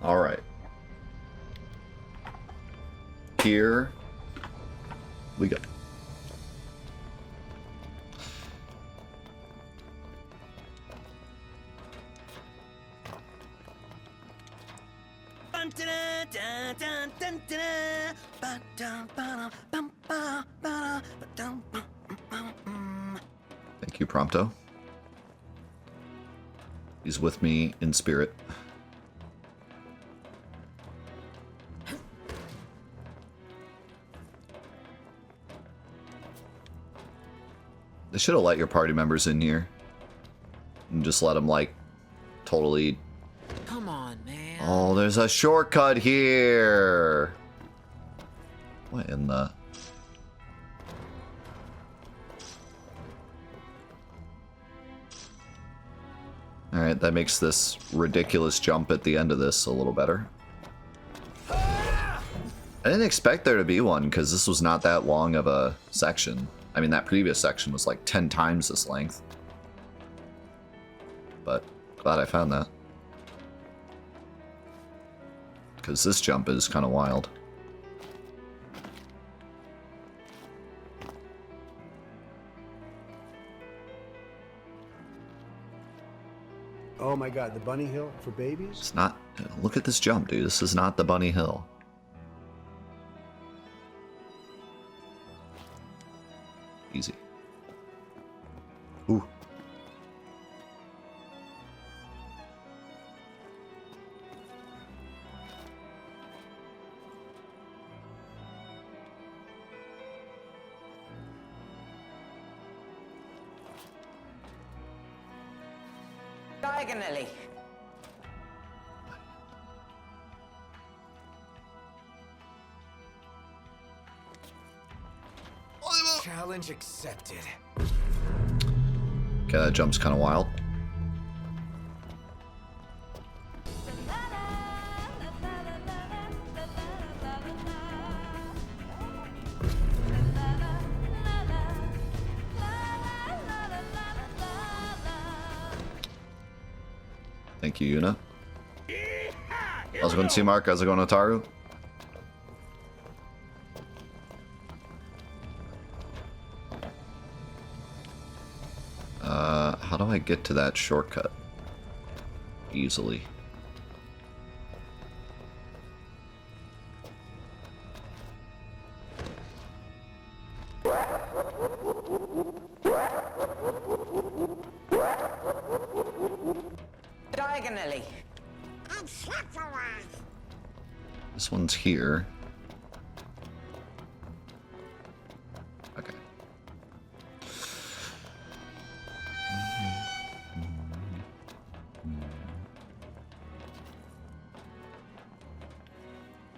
Alright. Here we go. Thank you, Prompto. He's with me in spirit. They should have let your party members in here. And just let them, like, totally... Come on, man. Oh, there's a shortcut here! What in the... Alright, that makes this ridiculous jump at the end of this a little better. I didn't expect there to be one, because this was not that long of a section. I mean, that previous section was like 10 times this length. But glad I found that. Because this jump is kind of wild. Oh my god, the bunny hill for babies? It's not... Look at this jump, dude. This is not the bunny hill. Easy. Ooh. Diagonally. Challenge accepted. Okay, that jump's kind of wild. Thank you, Yuna. How's it going, T-Mark? How's it going, Otaru? How do I get to that shortcut easily? Diagonally. This one's here. Okay.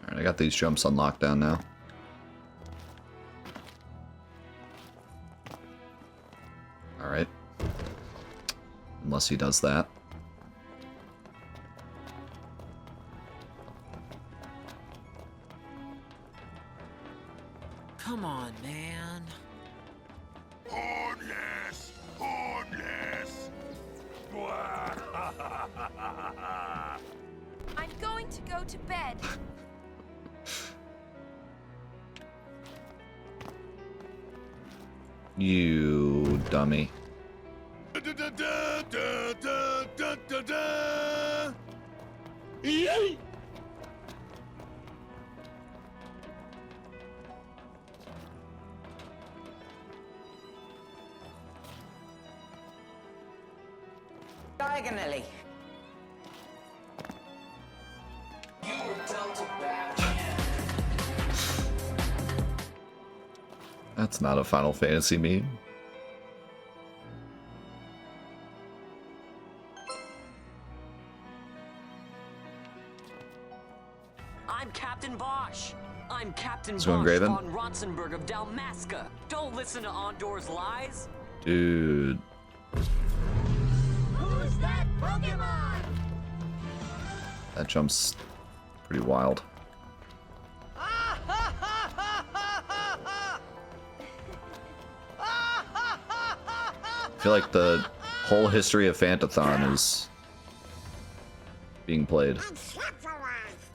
Alright, I got these jumps on lockdown now. Alright. Unless he does that. Come on, man. Hornless! Hornless! I'm going to go to bed. You dummy. Yay! Diagonally. That's not a Final Fantasy meme. I'm Captain Bosch. I'm Captain What's Bosch going, Graven? von Rotzenberg of Dalmasca. Don't listen to Ondor's lies. Dude. Who's that Pokemon? That jump's pretty wild. I feel like the whole history of Fantathon is being played.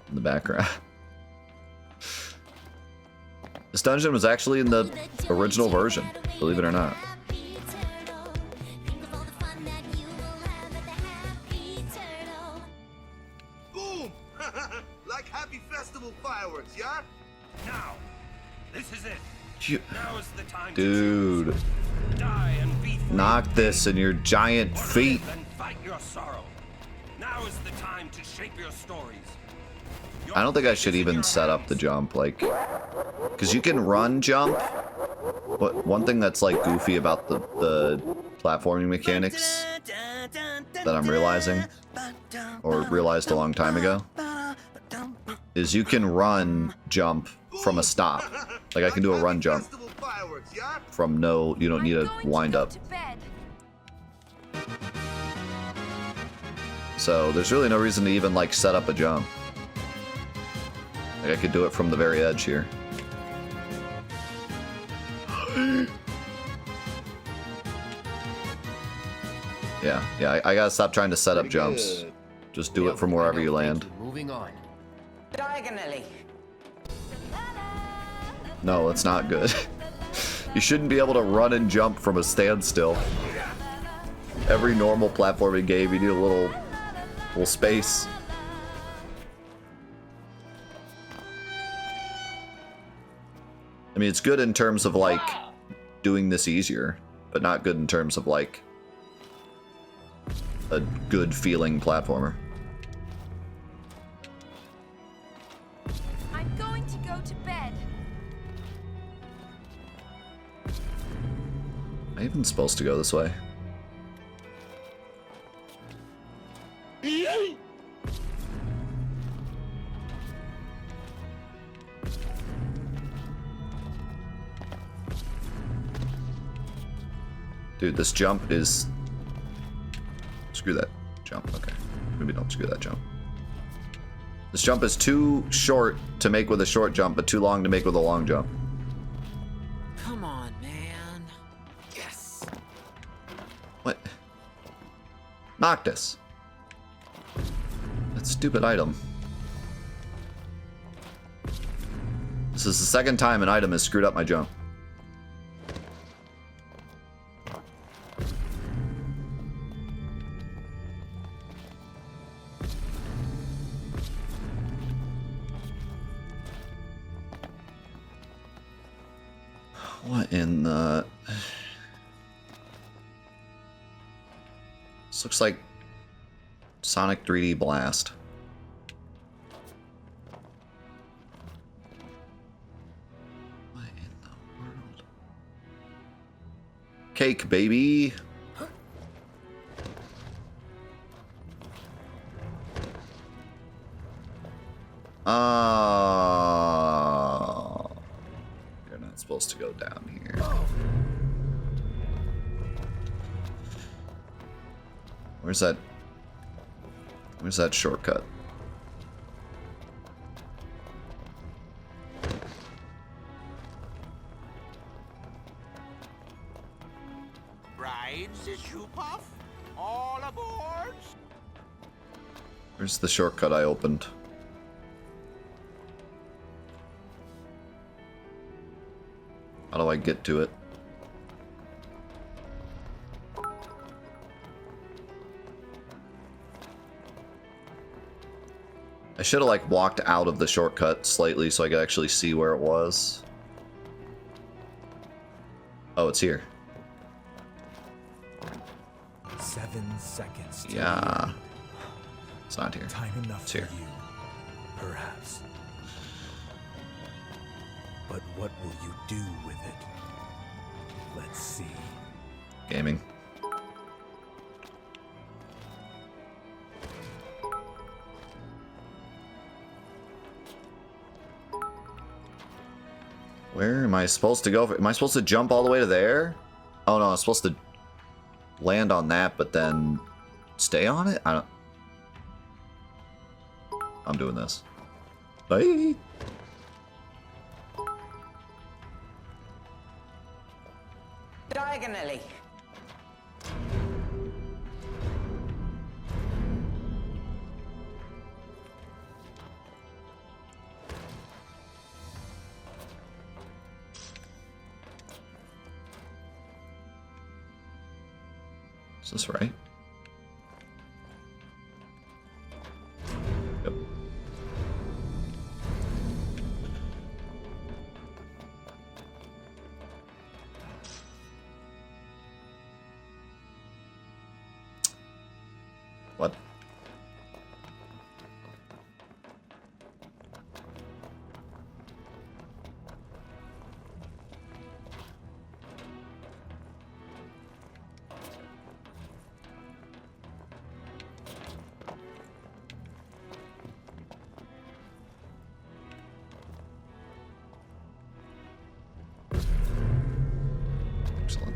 in the background. This dungeon was actually in the original version, believe it or not. Boom! Like happy festival fireworks, yeah? Now, this is it. You- Now is the time Dude, to choose. Die and be free. knock this in your giant Or feet. live and fight your sorrow. Now is the time to shape your stories. Your I don't think I fate should is in even your set up hands. the jump, like, because you can run jump. But one thing that's like goofy about the platforming mechanics that I'm realizing, or realized a long time ago, is you can run jump from a stop. Like I can do a run jump Festival fireworks, yeah? from no, you don't need I'm to going wind to go up. to bed. So there's really no reason to even like set up a jump. Like I could do it from the very edge here. Yeah, I gotta stop trying to set up jumps. Just do it from wherever you land. Moving on. Diagonally. No, it's not good. You shouldn't be able to run and jump from a standstill. Every normal platforming game, you need a little space. I mean, it's good in terms of like doing this easier, but not good in terms of like a good feeling platformer. I'm going to go to bed. Am I even supposed to go this way? Dude, this jump is... Screw that jump. Okay. Maybe don't screw that jump. This jump is too short to make with a short jump, but too long to make with a long jump. Come on, man. Yes. What? Noctis. That stupid item. This is the second time an item has screwed up my jump. What in the... This looks like Sonic 3D Blast. What in the world? Cake, baby! You're not supposed to go down here. Where's that shortcut? Rides the shoe puff? All aboard? Where's the shortcut I opened? How do I get to it? I should have like walked out of the shortcut slightly so I could actually see where it was. Oh, it's here. 7 seconds. To Yeah. It's not here. Time enough It's for here. you, perhaps. But what will you do with it? Let's see. Gaming. Where am I supposed to go? Am I supposed to jump all the way to there? Oh no, I'm supposed to land on that, but then stay on it? I don't... I'm doing this. Bye! Diagonally. Is this right? Yep. What? Excellent.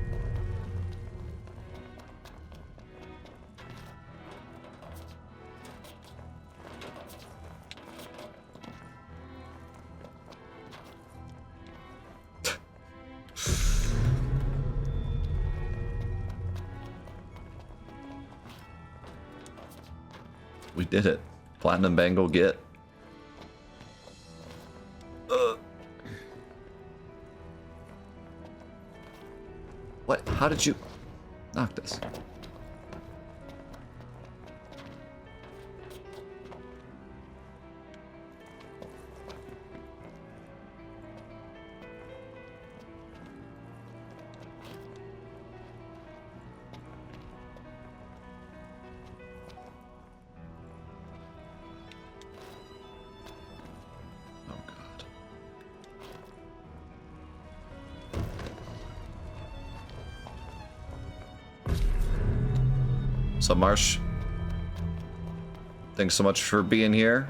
We did it. Platinum Bangle get. What? How did you knock this? Oh God. So Marsh, thanks so much for being here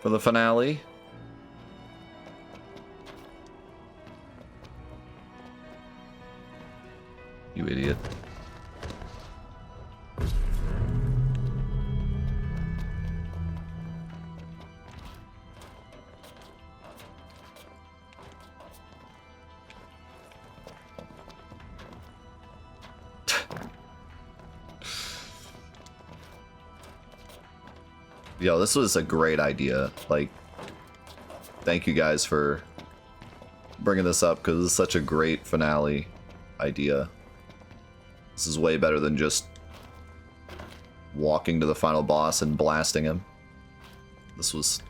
for the finale. You idiot. Yo, this was a great idea. Like, thank you guys for bringing this up, because it's such a great finale idea. This is way better than just walking to the final boss and blasting him. This was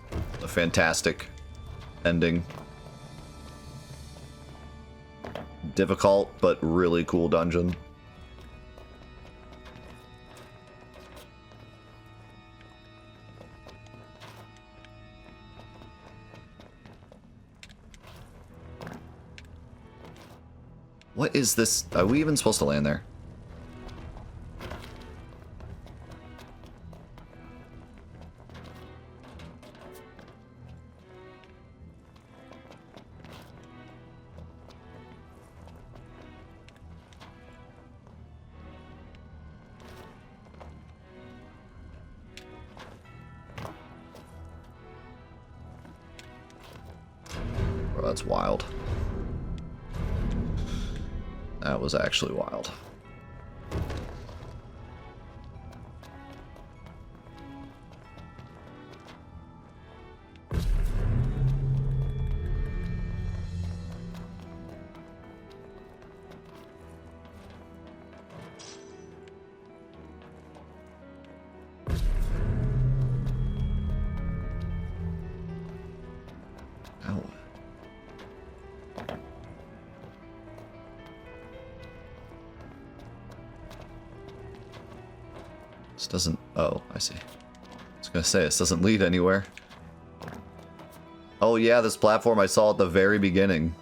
a fantastic ending. Difficult, but really cool dungeon. What is this? Are we even supposed to land there? Bro, that's wild. That was actually wild. Ow. This doesn't... Oh, I see. I was gonna say, this doesn't lead anywhere. Oh yeah, this platform I saw at the very beginning.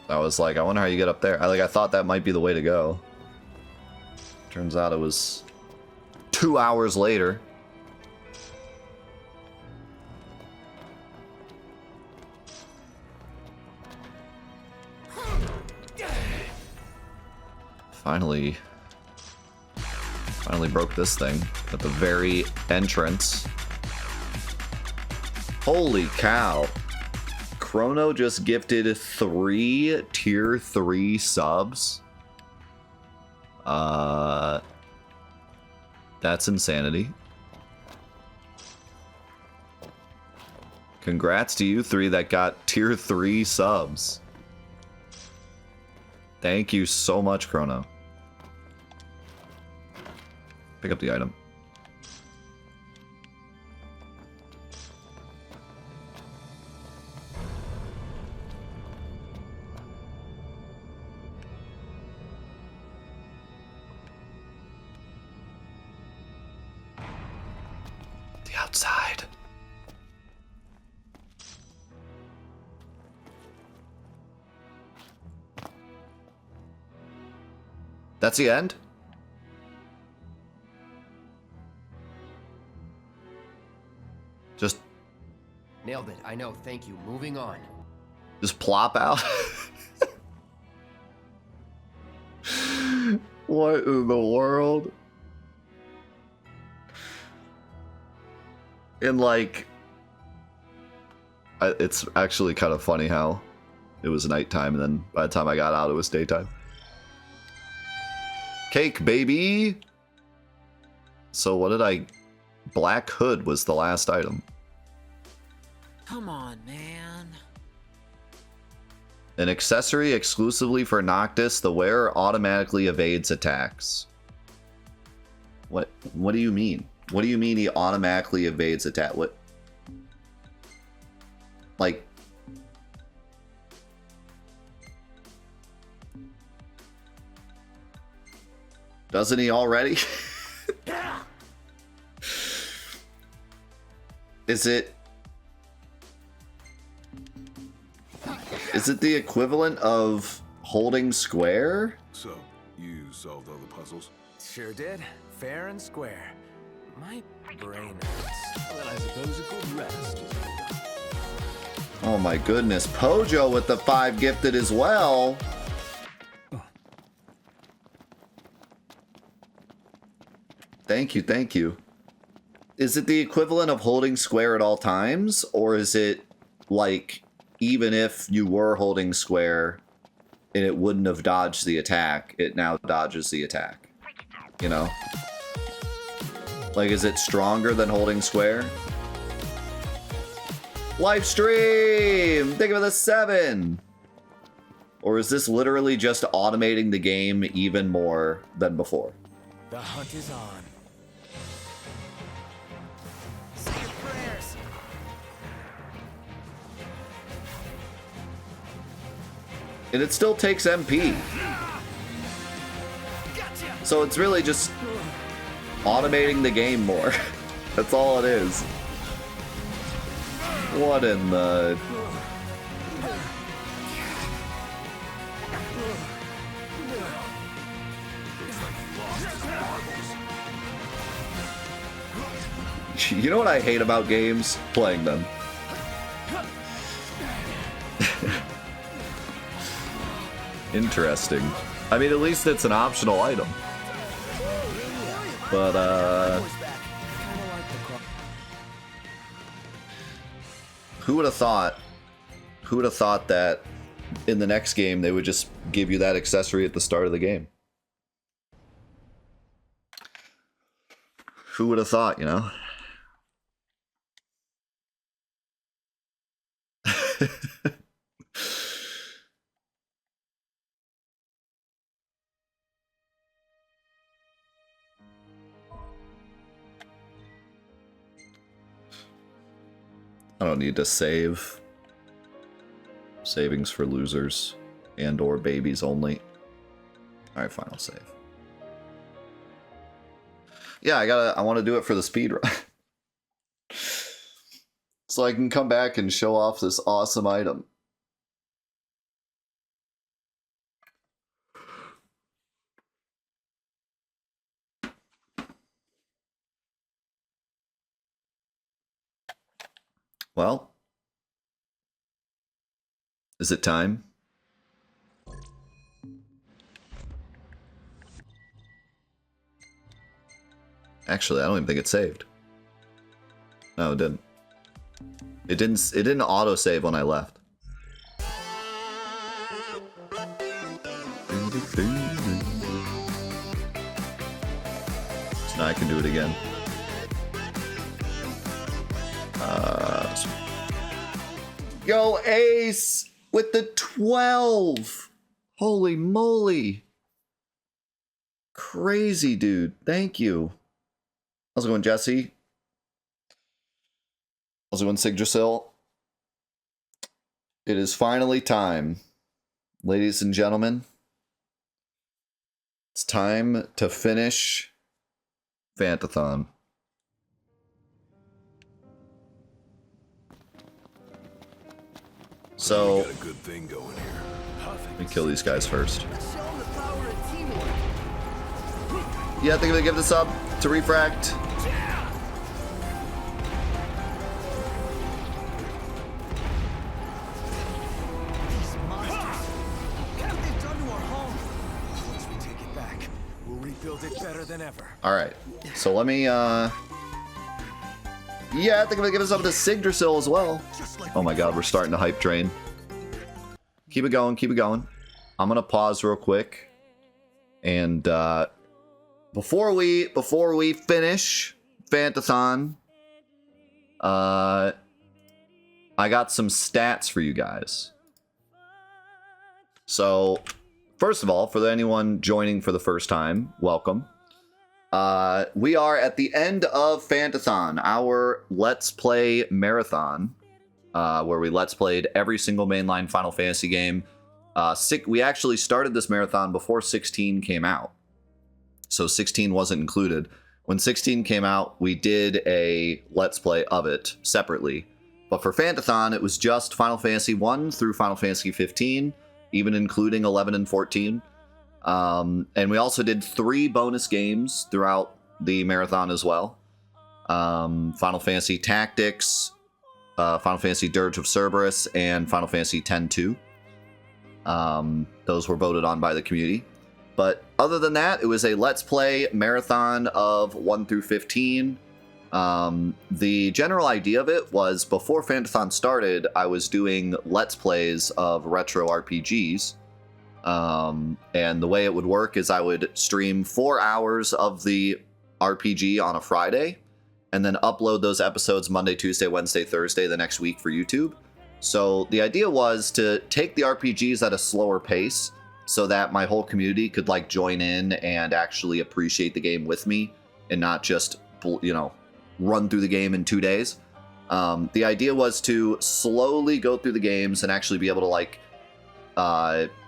I was like, I wonder how you get up there. I thought that might be the way to go. Turns out it was 2 hours later. Finally broke this thing at the very entrance. Holy cow. Chrono just gifted 3 tier 3 subs. That's insanity. Congrats to you 3 that got tier 3 subs. Thank you so much, Chrono. Pick up the item. The outside. That's the end? Just Nailed it. I know. Thank you. Moving on. just plop out? What in the world? And like, it's actually kind of funny how it was nighttime and then by the time I got out it was daytime. Cake, baby! So what did I... Black hood was the last item. Come on, man. An accessory exclusively for Noctis, the wearer automatically evades attacks. What do you mean? What do you mean he automatically evades attack? What? Like... Doesn't he already? Is it the equivalent of holding square? So, you solved all the puzzles? Sure did. Fair and square. My brain hurts. Well, I suppose a good rest is good. Oh my goodness, Pojo with the 5 gifted as well. Thank you, thank you. Is it the equivalent of holding square at all times? Or is it like, even if you were holding square and it wouldn't have dodged the attack, it now dodges the attack? You know? Like, is it stronger than holding square? Live stream! Think of the 7! Or is this literally just automating the game even more than before? The hunt is on. Say your prayers. And it still takes MP. So it's really just automating the game more. That's all it is. What in the... You know what I hate about games? Playing them. Interesting. I mean, at least it's an optional item. But, who would have thought? Who would have thought that in the next game they would just give you that accessory at the start of the game? Who would have thought, you know? I don't need to save. Savings for losers and or babies only. Alright, fine, I'll save. Yeah, I want to do it for the speed run. So I can come back and show off this awesome item. Well, is it time? Actually, I don't even think it saved. No, it didn't. It didn't auto-save when I left. So now I can do it again. Yo, Ace with the 12. Holy moly. Crazy, dude. Thank you. How's it going, Jesse? How's it going, Sigdrasil? It is finally time. Ladies and gentlemen, it's time to finish Fantathon. So, Got a good thing going here. let me kill these guys first. Yeah, I think I'm gonna give this up to Refract. These monsters. What have they done to our home? Once we take it back, we'll rebuild it better than ever. Alright, so let me, yeah, I think I'm gonna give this up to Sigdrasil as well. Oh my god, we're starting the hype train. Keep it going, keep it going. I'm gonna pause real quick. And, before we finish Fantathon, I got some stats for you guys. So, first of all, for anyone joining for the first time, welcome. We are at the end of Fantathon, our Let's Play marathon, where we Let's Played every single mainline Final Fantasy game. We actually started this marathon before 16 came out. So 16 wasn't included. When 16 came out, we did a Let's Play of it separately. But for Fantathon, it was just Final Fantasy 1 through Final Fantasy 15, even including 11 and 14. And we also did 3 bonus games throughout the marathon as well. Final Fantasy Tactics, Final Fantasy Dirge of Cerberus, and Final Fantasy X-2. Those were voted on by the community. But other than that, it was a Let's Play marathon of 1 through 15. The general idea of it was, before Fantathon started, I was doing Let's Plays of retro RPGs. And the way it would work is I would stream 4 hours of the RPG on a Friday, and then upload those episodes Monday, Tuesday, Wednesday, Thursday the next week for YouTube. So the idea was to take the RPGs at a slower pace, so that my whole community could like join in and actually appreciate the game with me, and not just, you know, run through the game in 2 days. The idea was to slowly go through the games and actually be able to like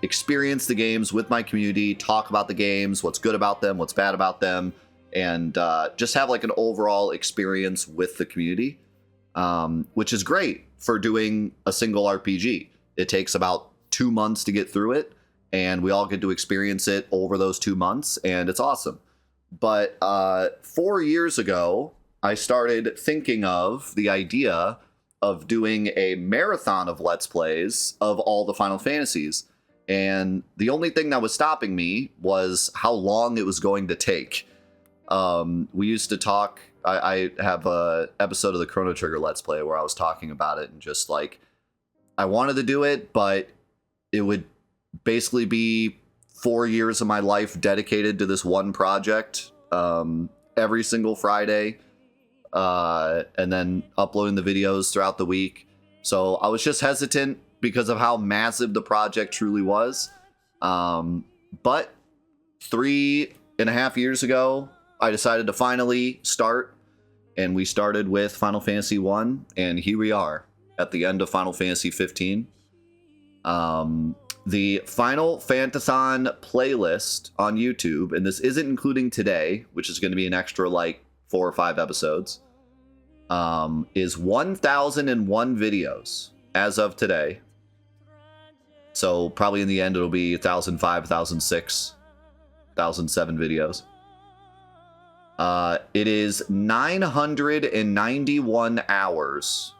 experience the games with my community, talk about the games, what's good about them, what's bad about them, and just have like an overall experience with the community, which is great for doing a single RPG. It takes about 2 months to get through it, and we all get to experience it over those 2 months, and it's awesome. But 4 years ago, I started thinking of the idea of doing a marathon of Let's Plays of all the Final Fantasies. And the only thing that was stopping me was how long it was going to take. We used to talk, I have a episode of the Chrono Trigger Let's Play where I was talking about it, and just like, I wanted to do it, but it would basically be 4 years of my life dedicated to this one project, every single Friday, and then uploading the videos throughout the week. So I was just hesitant because of how massive the project truly was. But 3.5 years ago, I decided to finally start, and we started with Final Fantasy 1, and here we are at the end of Final Fantasy 15. The Final Fantathon playlist on YouTube, and this isn't including today, which is going to be an extra like 4 or 5 episodes, is 1,001 videos as of today. So probably in the end it'll be 1,005, 1,006, 1,007 videos. It is 991 hours,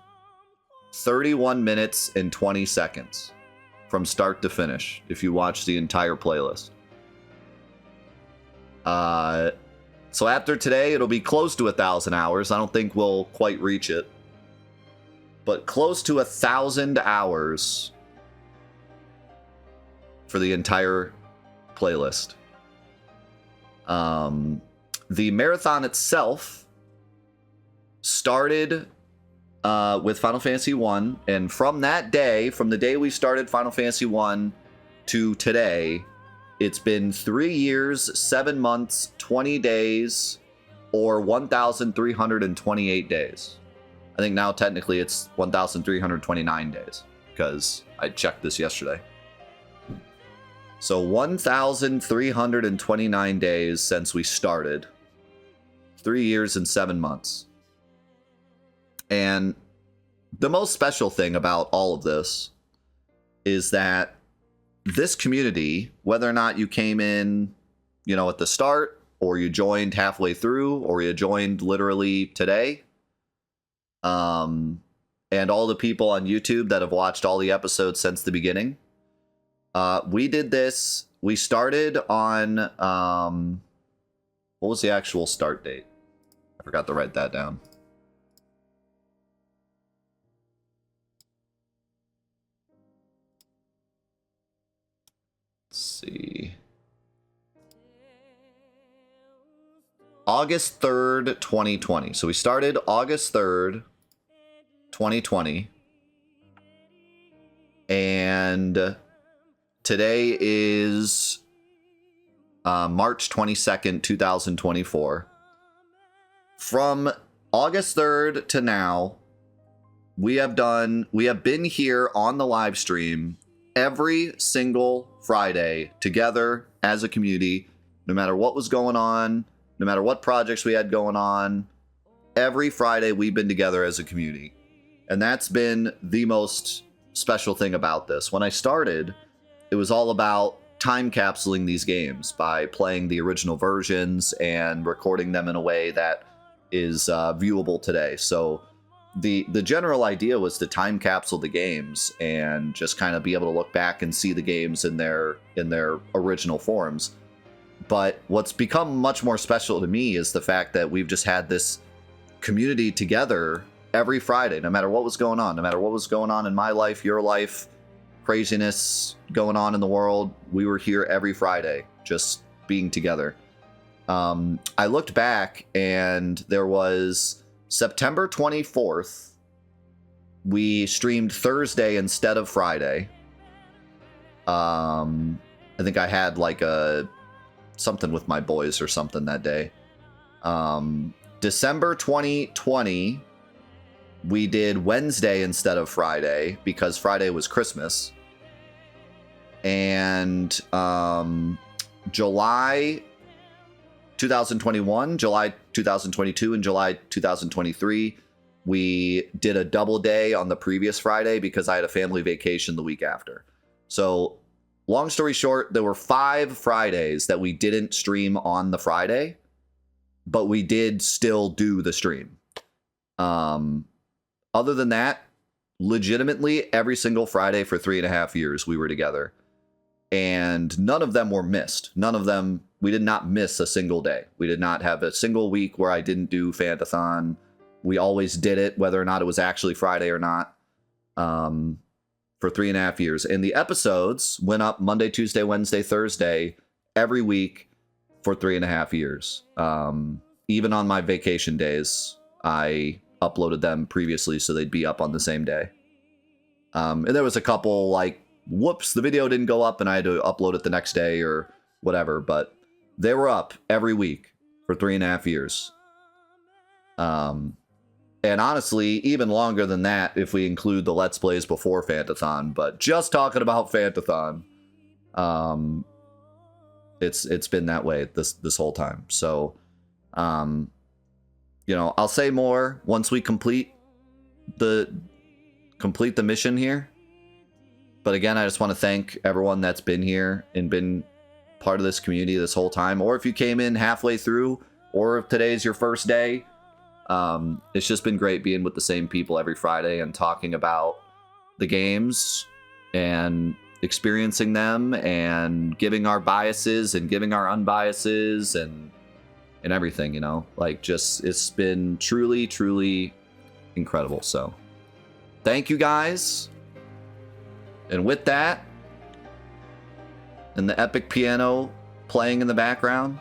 31 minutes, and 20 seconds from start to finish, if you watch the entire playlist. So after today, it'll be close to 1,000 hours. I don't think we'll quite reach it, but close to 1,000 hours for the entire playlist. The marathon itself started with Final Fantasy 1, and from that day, from the day we started Final Fantasy 1 to today, it's been 3 years, 7 months, 20 days, or 1,328 days. I think now technically it's 1,329 days because I checked this yesterday. So 1,329 days since we started. 3 years and 7 months. And the most special thing about all of this is that this community, whether or not you came in, you know, at the start, or you joined halfway through, or you joined literally today, and all the people on YouTube that have watched all the episodes since the beginning, we did this. We started on, what was the actual start date? I forgot to write that down. Let's see. August 3rd, 2020. So we started August 3rd, 2020. And today is March 22nd, 2024. From August 3rd to now, we have been here on the live stream every single Friday together as a community, no matter what was going on, no matter what projects we had going on. Every Friday we've been together as a community. And that's been the most special thing about this. When I started, it was all about time capsuling these games by playing the original versions and recording them in a way that is viewable today. So the general idea was to time capsule the games and just kind of be able to look back and see the games in their original forms. But what's become much more special to me is the fact that we've just had this community together every Friday, no matter what was going on, no matter what was going on in my life, your life, craziness going on in the world. We were here every Friday, just being together. I looked back and there was September 24th. We streamed Thursday instead of Friday. I think I had like something with my boys or something that day. December 2020, we did Wednesday instead of Friday because Friday was Christmas. And July 2021, July 2022, and July 2023, we did a double day on the previous Friday because I had a family vacation the week after. So long story short, there were 5 Fridays that we didn't stream on the Friday, but we did still do the stream. Other than that, legitimately every single Friday for 3.5 years we were together. And none of them were missed. None of them, we did not miss a single day. We did not have a single week where I didn't do Fantathon. We always did it, whether or not it was actually Friday or not, for 3.5 years. And the episodes went up Monday, Tuesday, Wednesday, Thursday, every week for 3.5 years. Even on my vacation days, I uploaded them previously so they'd be up on the same day. And there was a couple like, whoops, the video didn't go up and I had to upload it the next day or whatever, but they were up every week for 3.5 years. And honestly, even longer than that if we include the Let's Plays before Fantathon, but just talking about Fantathon, it's been that way this whole time. So, you know, I'll say more once we complete the mission here. But again, I just want to thank everyone that's been here and been part of this community this whole time. Or if you came in halfway through, or if today's your first day, it's just been great being with the same people every Friday and talking about the games and experiencing them and giving our biases and giving our unbiases and everything, you know, like just, it's been truly, truly incredible. So thank you guys. And with that, and the epic piano playing in the background,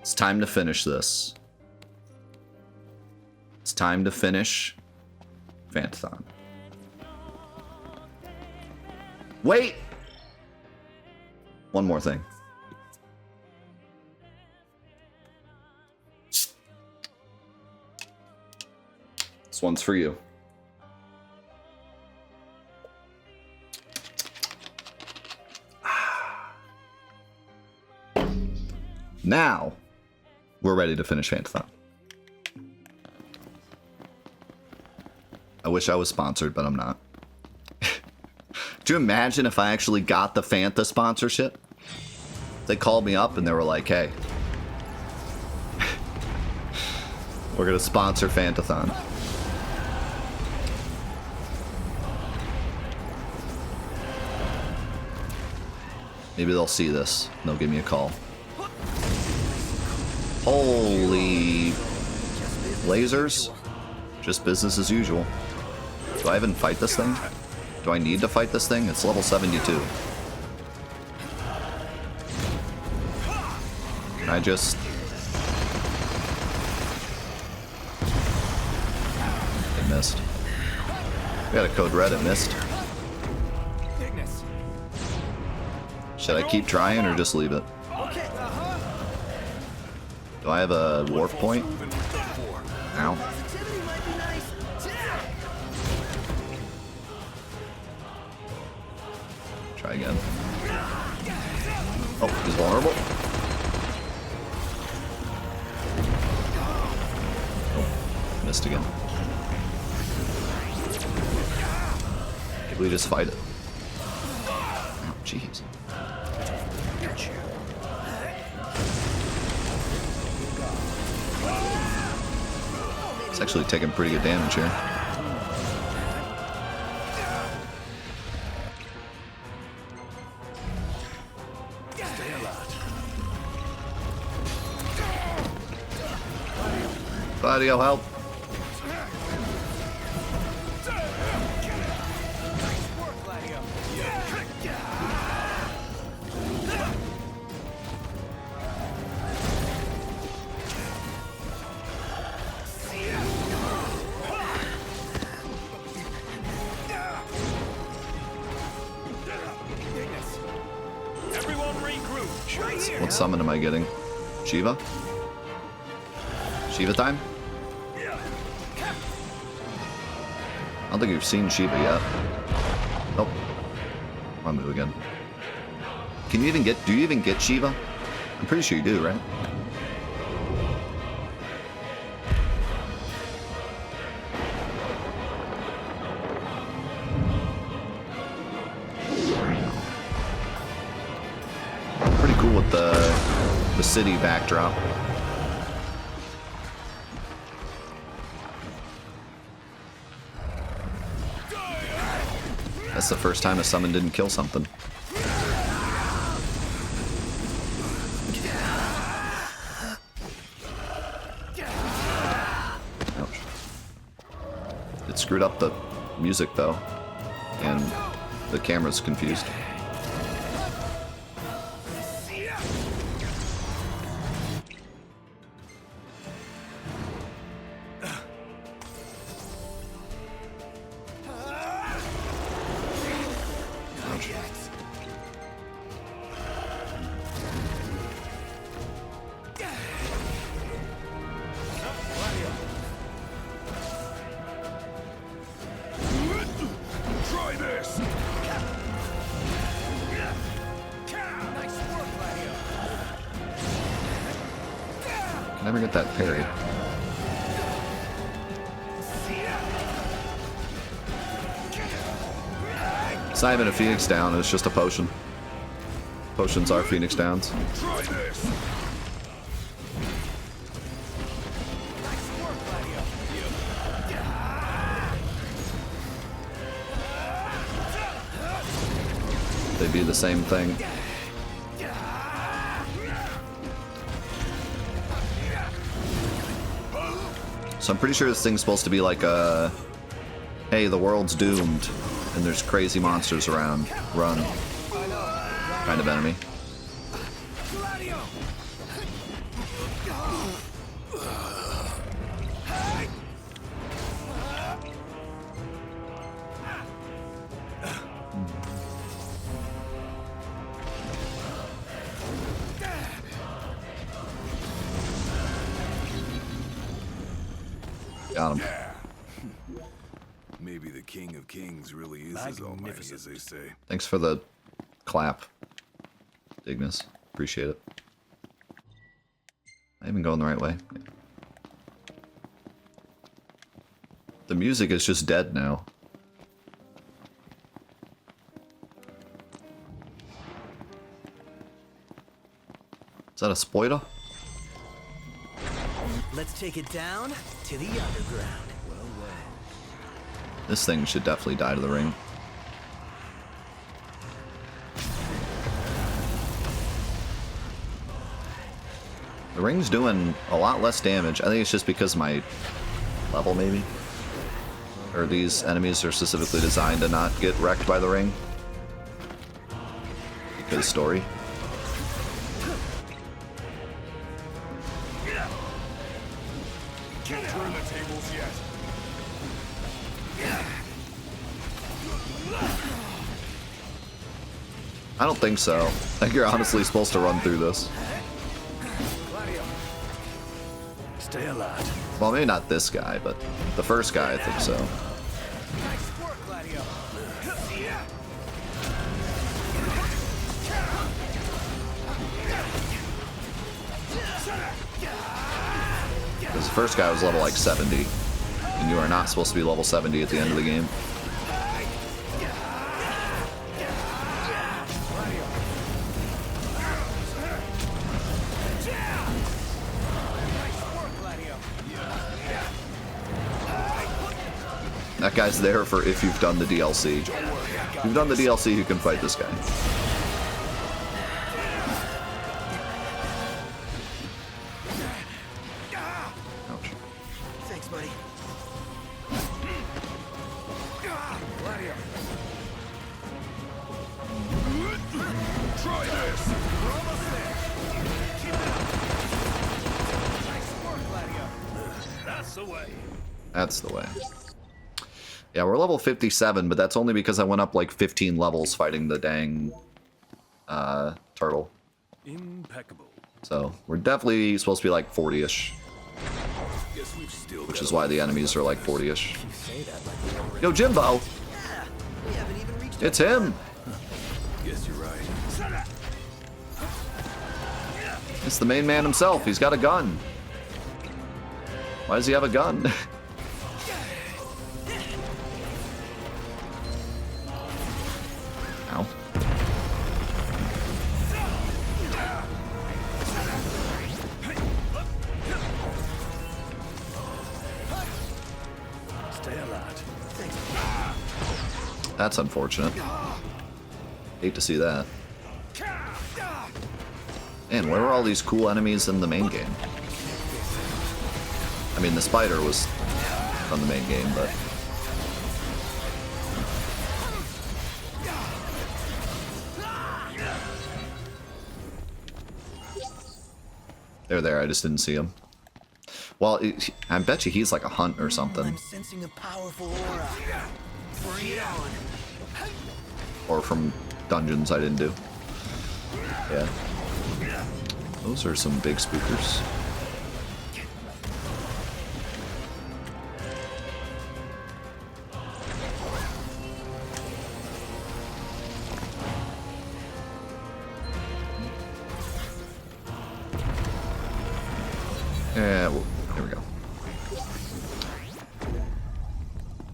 it's time to finish this. It's time to finish Fantathon. Wait! One more thing. This one's for you. Now, we're ready to finish Fantathon. I wish I was sponsored, but I'm not. Do you imagine if I actually got the Fanta sponsorship? They called me up and they were like, hey, we're gonna sponsor Fantathon. Maybe they'll see this and they'll give me a call. Holy lasers. Just business as usual. Do I even fight this thing? Do I need to fight this thing? It's level 72. Can I just... It missed. We got a code red, it missed. Should I keep trying or just leave it? Do I have a warp point? Ow. Try again. Oh, he's vulnerable. Oh, missed again. Did we just fight it? Oh, jeez. It's actually taking pretty good damage here. Claudio, help! What summon am I getting? Shiva? Shiva time? I don't think we've seen Shiva yet. Nope. I'll move again. Can you even get... Do you even get Shiva? I'm pretty sure you do, right? Pretty cool with the city backdrop. That's the first time a summon didn't kill something. Ouch. It screwed up the music though, and the camera's confused. Never get that parry. It's not even a Phoenix down, it's just a potion. Potions are Phoenix downs. They'd be the same thing. So I'm pretty sure this thing's supposed to be like a, hey, the world's doomed, and there's crazy monsters around. Run. Kind of enemy. Got him. Yeah. Maybe the King of Kings really is as almighty as they say. Thanks for the clap, Dignus. Appreciate it. I even going the right way. The music is just dead now. Is that a spoiler? Let's take it down to the underground. This thing should definitely die to the ring. The ring's doing a lot less damage. I think it's just because of my level, maybe? Or these enemies are specifically designed to not get wrecked by the ring. Because story. Can't turn the tables yet. I don't think so. I think you're honestly supposed to run through this. Stay alive. Well, maybe not this guy, but the first guy, I think so. Nice work, Gladio. Because the first guy was level like 70, and you are not supposed to be level 70 at the end of the game. That guy's there for if you've done the DLC. If you've done the DLC, you can fight this guy. Ouch. Thanks, buddy. Gladio. Try this. We're almost there. Keep it up. Nice work, Gladio. That's the way. That's the way. Yeah, we're level 57, but that's only because I went up like 15 levels fighting the dang turtle. Impeccable. So we're definitely supposed to be like 40-ish, Guess we've still which got is a why lot the of enemies are like 40-ish. You say that like we already... Yo, Jimbo! We haven't even reached... It's him! Guess you're right. It's the main man himself. He's got a gun. Why does he have a gun? Ow. Stay alive. That's unfortunate. Hate to see that. Man, where were all these cool enemies in the main game? I mean, the spider was from the main game, but... They're there, I just didn't see them. Well, I bet you he's like a hunt or something. I'm sensing a powerful aura. Bring it on. Or from dungeons I didn't do. Yeah. Those are some big spookers. Yeah, well, here we go.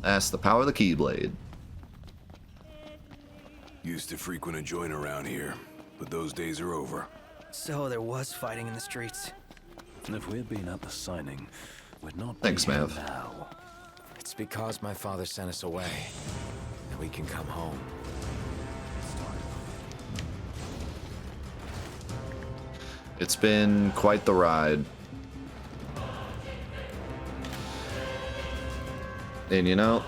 That's the power of the Keyblade. Used to frequent a joint around here, but those days are over. So there was fighting in the streets. If we'd been at the signing, we'd not Thanks, be here Mav. now. It's because my father sent us away that we can come home. It's been quite the ride. And you know,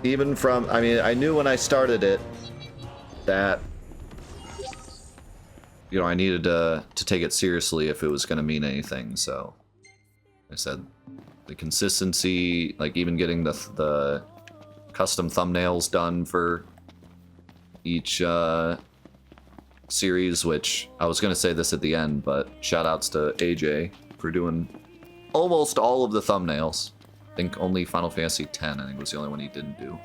even from, I mean, I knew when I started it that, you know, I needed to take it seriously if it was going to mean anything. So I said the consistency, like even getting the custom thumbnails done for each series, which I was going to say this at the end, but shout outs to AJ for doing almost all of the thumbnails. I think only Final Fantasy X, I think, was the only one he didn't do.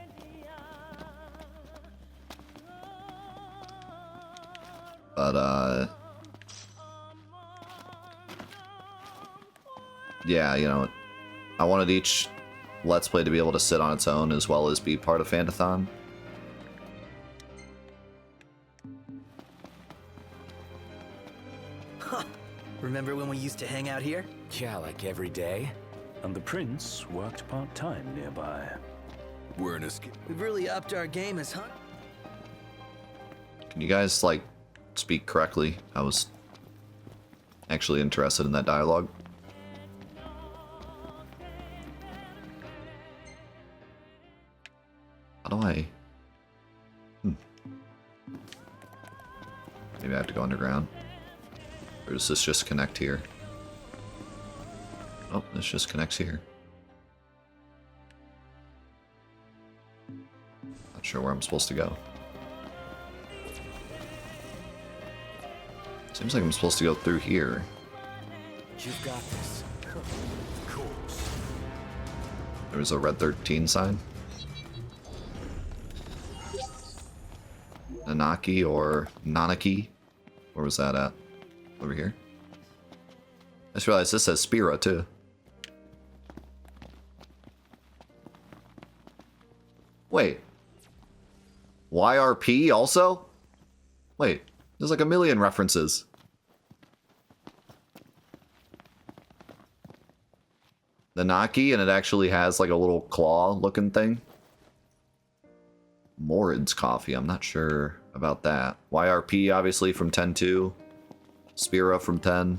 But, yeah, you know, I wanted each Let's Play to be able to sit on its own as well as be part of Fantathon. Remember when we used to hang out here? Yeah, like every day. And the prince worked part-time nearby. We're in a ski. We've really upped our game as hunt. Can you guys, like, speak correctly? I was actually interested in that dialogue. How do I... Maybe I have to go underground. Or does this just connect here? Oh, this just connects here. Not sure where I'm supposed to go. Seems like I'm supposed to go through here. You've got this. Of course. There was a red 13 sign. Nanaki or Nanaki? Where was that at? Over here? I just realized this says Spira too. Wait. YRP also? Wait, there's like a million references. Nanaki, and it actually has like a little claw looking thing. Morid's coffee, I'm not sure about that. YRP obviously from 10-2. Spira from 10.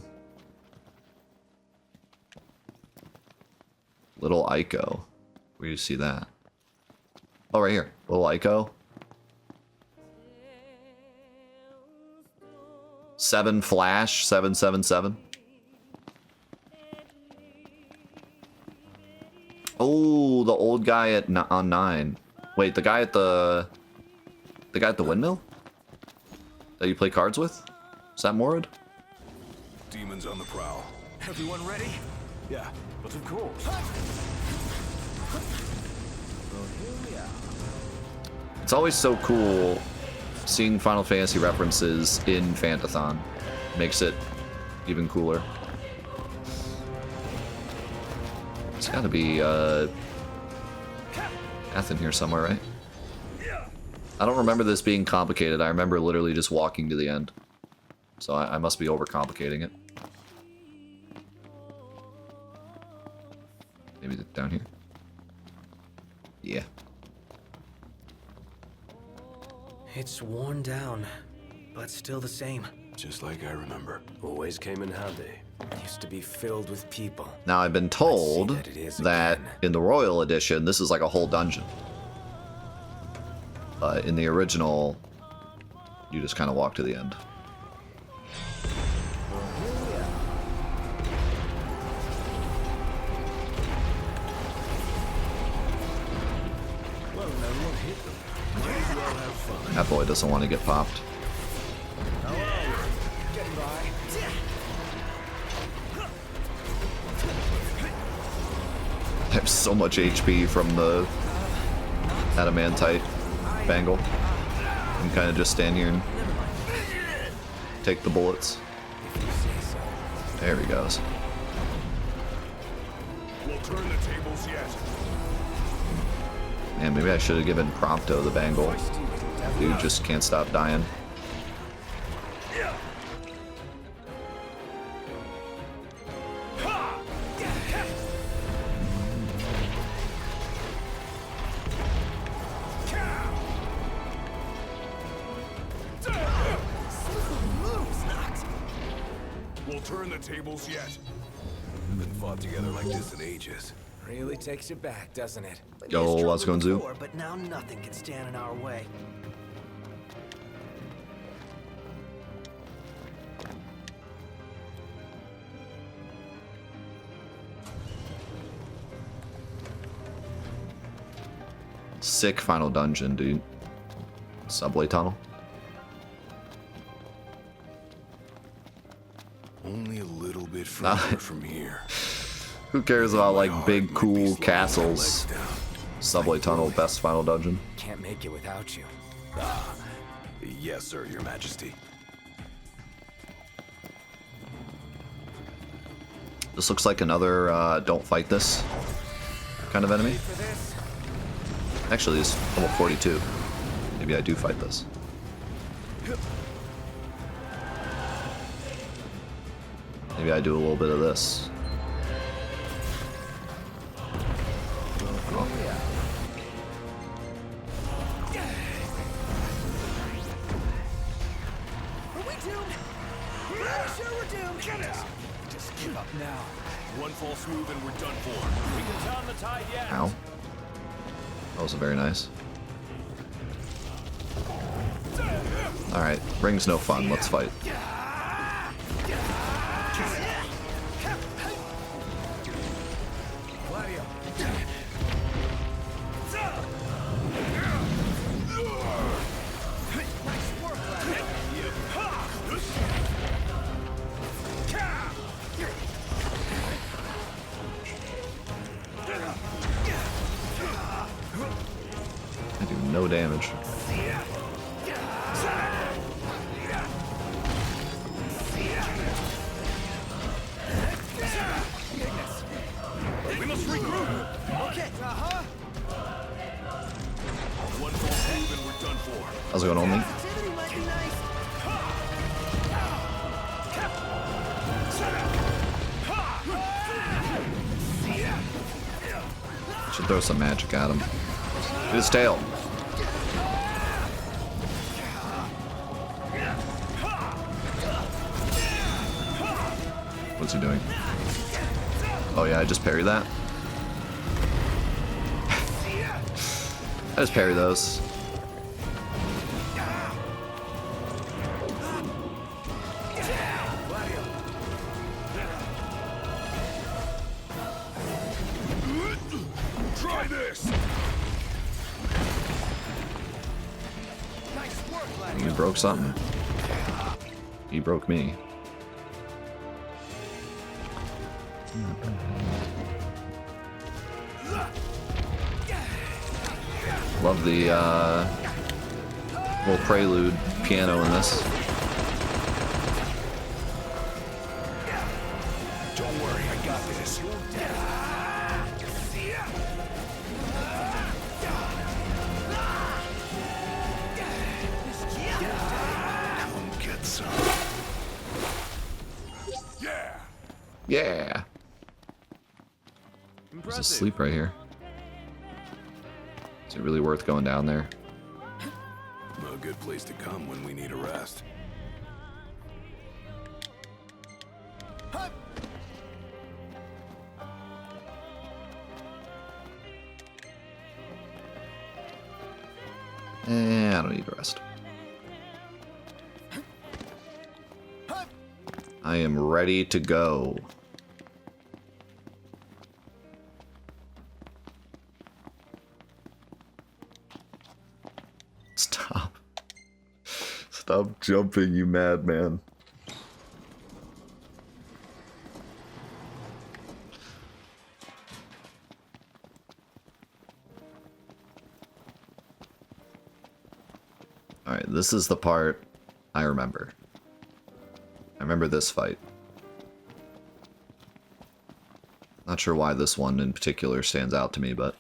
Little Ico. Where do you see that? Oh, right here. Little Ico. 7 Flash, 777. Oh, the old guy at on 9. Wait, the guy at the windmill that you play cards with? Is that Morid? Demons on the prowl. Everyone ready? Yeah, but of course. It's always so cool seeing Final Fantasy references in Fantathon. Makes it even cooler. It's gotta be path in here somewhere, right? I don't remember this being complicated. I remember literally just walking to the end. So I must be overcomplicating it. Maybe down here? Yeah. It's worn down, but still the same. Just like I remember. Always came in handy. Used to be filled with people. Now I've been told that it is that again. in the Royal Edition, this is like a whole dungeon. In the original, you just kind of walk to the end. That boy doesn't want to get popped. I have so much HP from the adamantite bangle. I can kind of just stand here and take the bullets. There he goes. We'll turn the tables yet. Man, maybe I should have given Prompto the bangle. Dude just can't stop dying. We'll turn the tables yet. Haven't fought together like this in ages. Really takes you back, doesn't it? Yo, let's go and zoo. But now nothing can stand in our way. Sick final dungeon, dude. Subway tunnel. Only a little bit further from here. Who cares about like big cool castles? Subway tunnel, best final dungeon. Can't make it without you. Yes, sir, Your Majesty. This looks like another don't fight this kind of enemy. Actually, it's level 42. Maybe I do fight this. Maybe I do a little bit of this. Now, one false move and we're done for. We can turn the tide yet. Ow. That wasn't very nice. Alright, ring's no fun. Let's fight. I do no damage. We must regroup. Okay. One false move and we're done for. How's it going, Only? Activity might be nice. Should throw some magic at him. Get his tail. What's he doing? Oh yeah, I just parry that. I just parry those. Try this. You broke something. He broke me. Love the little prelude piano in this. Don't worry, I got this. Come get some. Yeah. Yeah. There's a sleep right here. Is it really worth going down there? A good place to come when we need a rest. I don't need a rest. I am ready to go. Stop. Stop jumping, you madman. Alright, this is the part I remember. I remember this fight. Not sure why this one in particular stands out to me, but...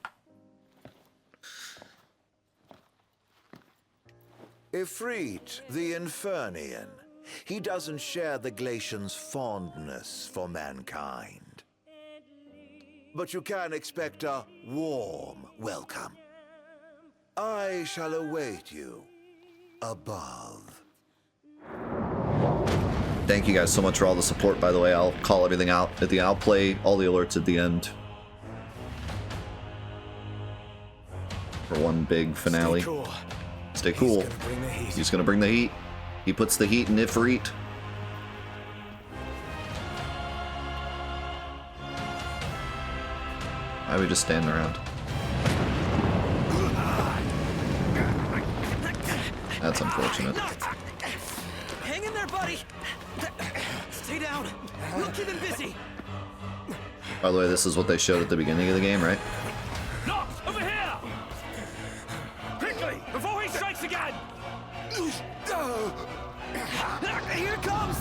Ifrit, the Infernian. He doesn't share the Glacian's fondness for mankind. But you can expect a warm welcome. I shall await you above. Thank you guys so much for all the support, by the way. I'll call everything out at the end. I'll play all the alerts at the end. For one big finale. Stay cool. Stay cool. He's gonna bring the heat. He's gonna bring the heat. He puts the heat in Ifrit. Why are we just standing around? That's unfortunate. Hang in there, buddy. Stay down. We'll keep him busy. By the way, this is what they showed at the beginning of the game, right? Nox, over here! Quickly, before he strikes again! Here it comes!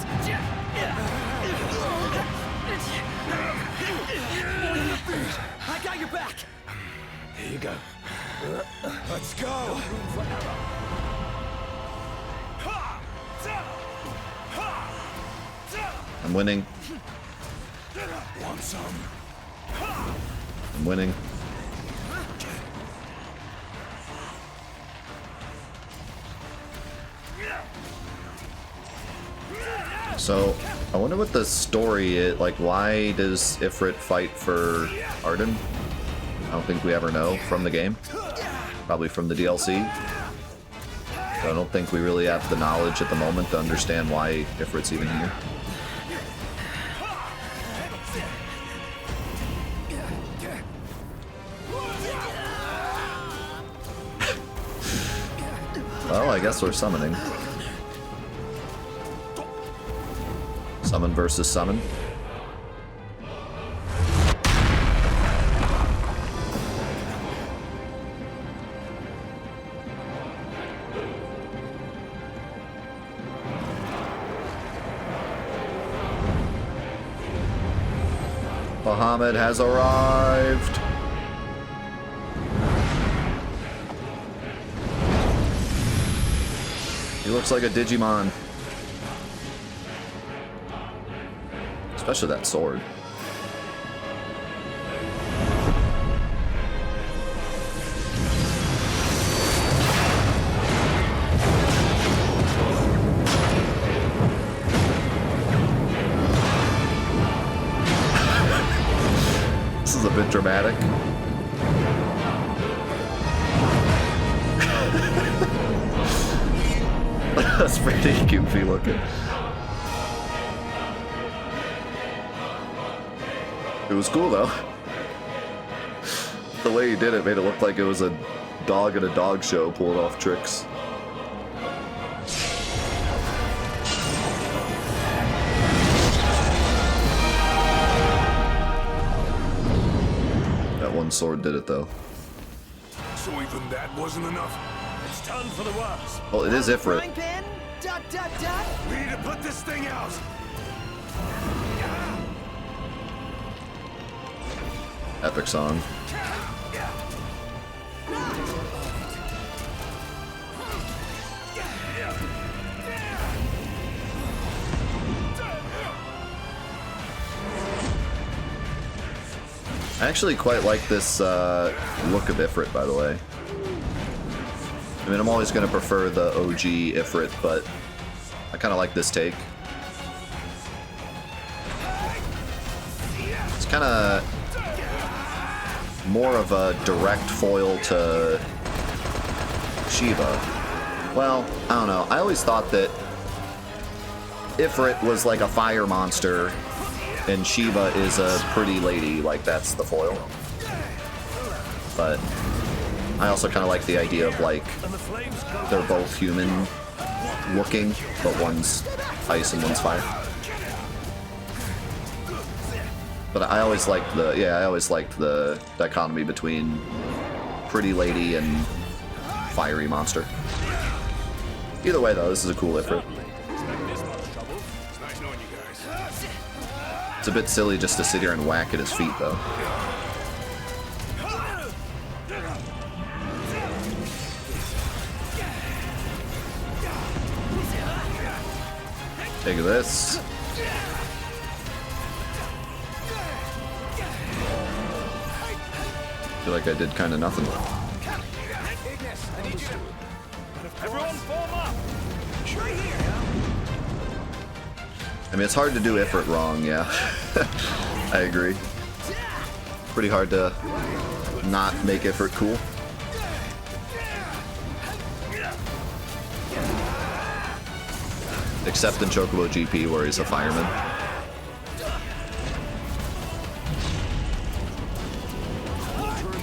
I got your back! Here you go. Let's go! I'm winning. Want some? I'm winning. So, I wonder what the story is. Like, why does Ifrit fight for Arden? I don't think we ever know from the game. Probably from the DLC. So I don't think we really have the knowledge at the moment to understand why Ifrit's even here. Well, I guess we're summoning. Summon versus summon. Bahamut has arrived. He looks like a Digimon. Especially that sword. This is a bit dramatic. That's pretty goofy looking. It was cool though. The way he did it made it look like it was a dog at a dog show pulling off tricks. That one sword did it though. So even that wasn't enough? It's time for the worst. Well, it is Ifrit. Frying pan? Dot, dot, dot. We need to put this thing out. Epic song. I actually quite like this look of Ifrit, by the way. I mean, I'm always going to prefer the OG Ifrit, but I kind of like this take. It's kind of more of a direct foil to Shiva. Well, I don't know. I always thought that Ifrit was like a fire monster and Shiva is a pretty lady, like that's the foil. But I also kind of like the idea of like they're both human looking, but one's ice and one's fire. But I always liked the dichotomy between pretty lady and fiery monster. Either way though, this is a cool Ifrit. It's a bit silly just to sit here and whack at his feet though. Take this. Feel like I did kind of nothing. Everyone form up. I mean, it's hard to do Ifrit wrong, yeah. I agree. Pretty hard to not make Ifrit cool. Except in Chocobo GP, where he's a fireman.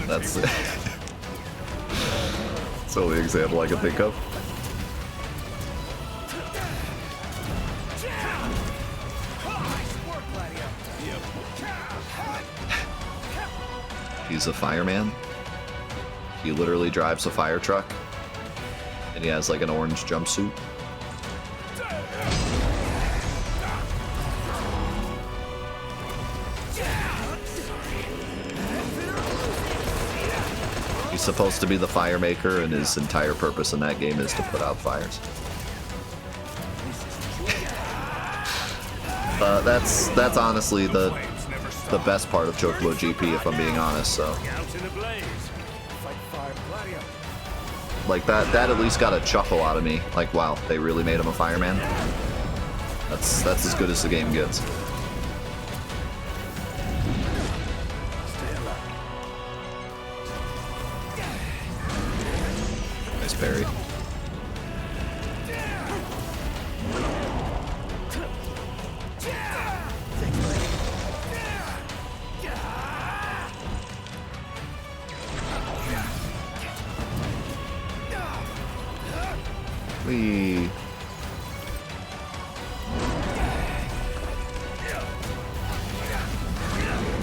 That's the only example I can think of. He's a fireman. He literally drives a fire truck. And he has like an orange jumpsuit. He's supposed to be the fire maker, and his entire purpose in that game is to put out fires. That's honestly the best part of Chocobo GP, if I'm being honest. So, like that at least got a chuckle out of me. Like, wow, they really made him a fireman. That's as good as the game gets. Nice parry. Whee.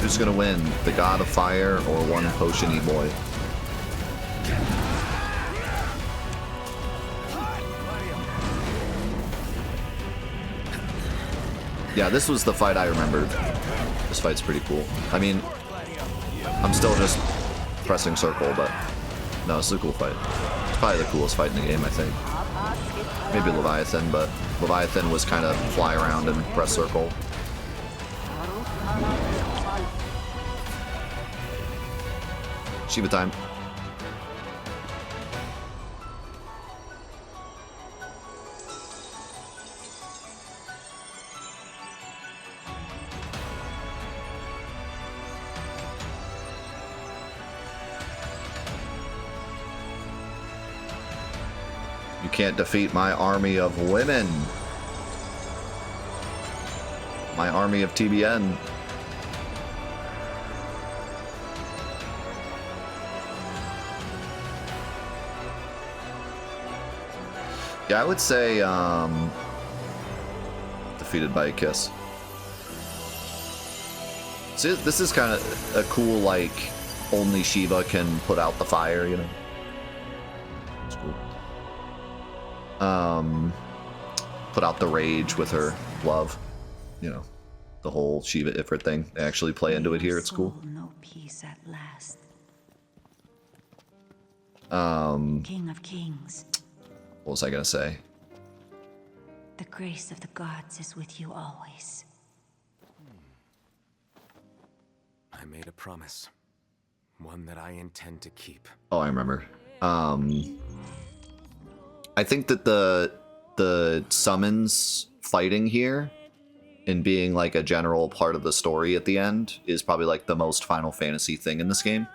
Who's gonna win? The God of Fire or one potion-y boy? Yeah, this was the fight I remembered. This fight's pretty cool. I mean, I'm still just pressing circle, but no, it's a cool fight. It's probably the coolest fight in the game, I think. Maybe Leviathan, but Leviathan was kind of fly around and press circle. Shiva time. You can't defeat my army of women. My army of TBN. Yeah, I would say defeated by a kiss. So this is kind of a cool, like, only Shiva can put out the fire, you know? It's cool. Put out the rage with her love, you know, the whole Shiva Ifrit thing. They actually play into it here. It's cool. No peace at last. King of Kings. What was I gonna say? The grace of the gods is with you always. I made a promise. One that I intend to keep. Oh, I remember. I think that the summons fighting here and being like a general part of the story at the end is probably like the most Final Fantasy thing in this game.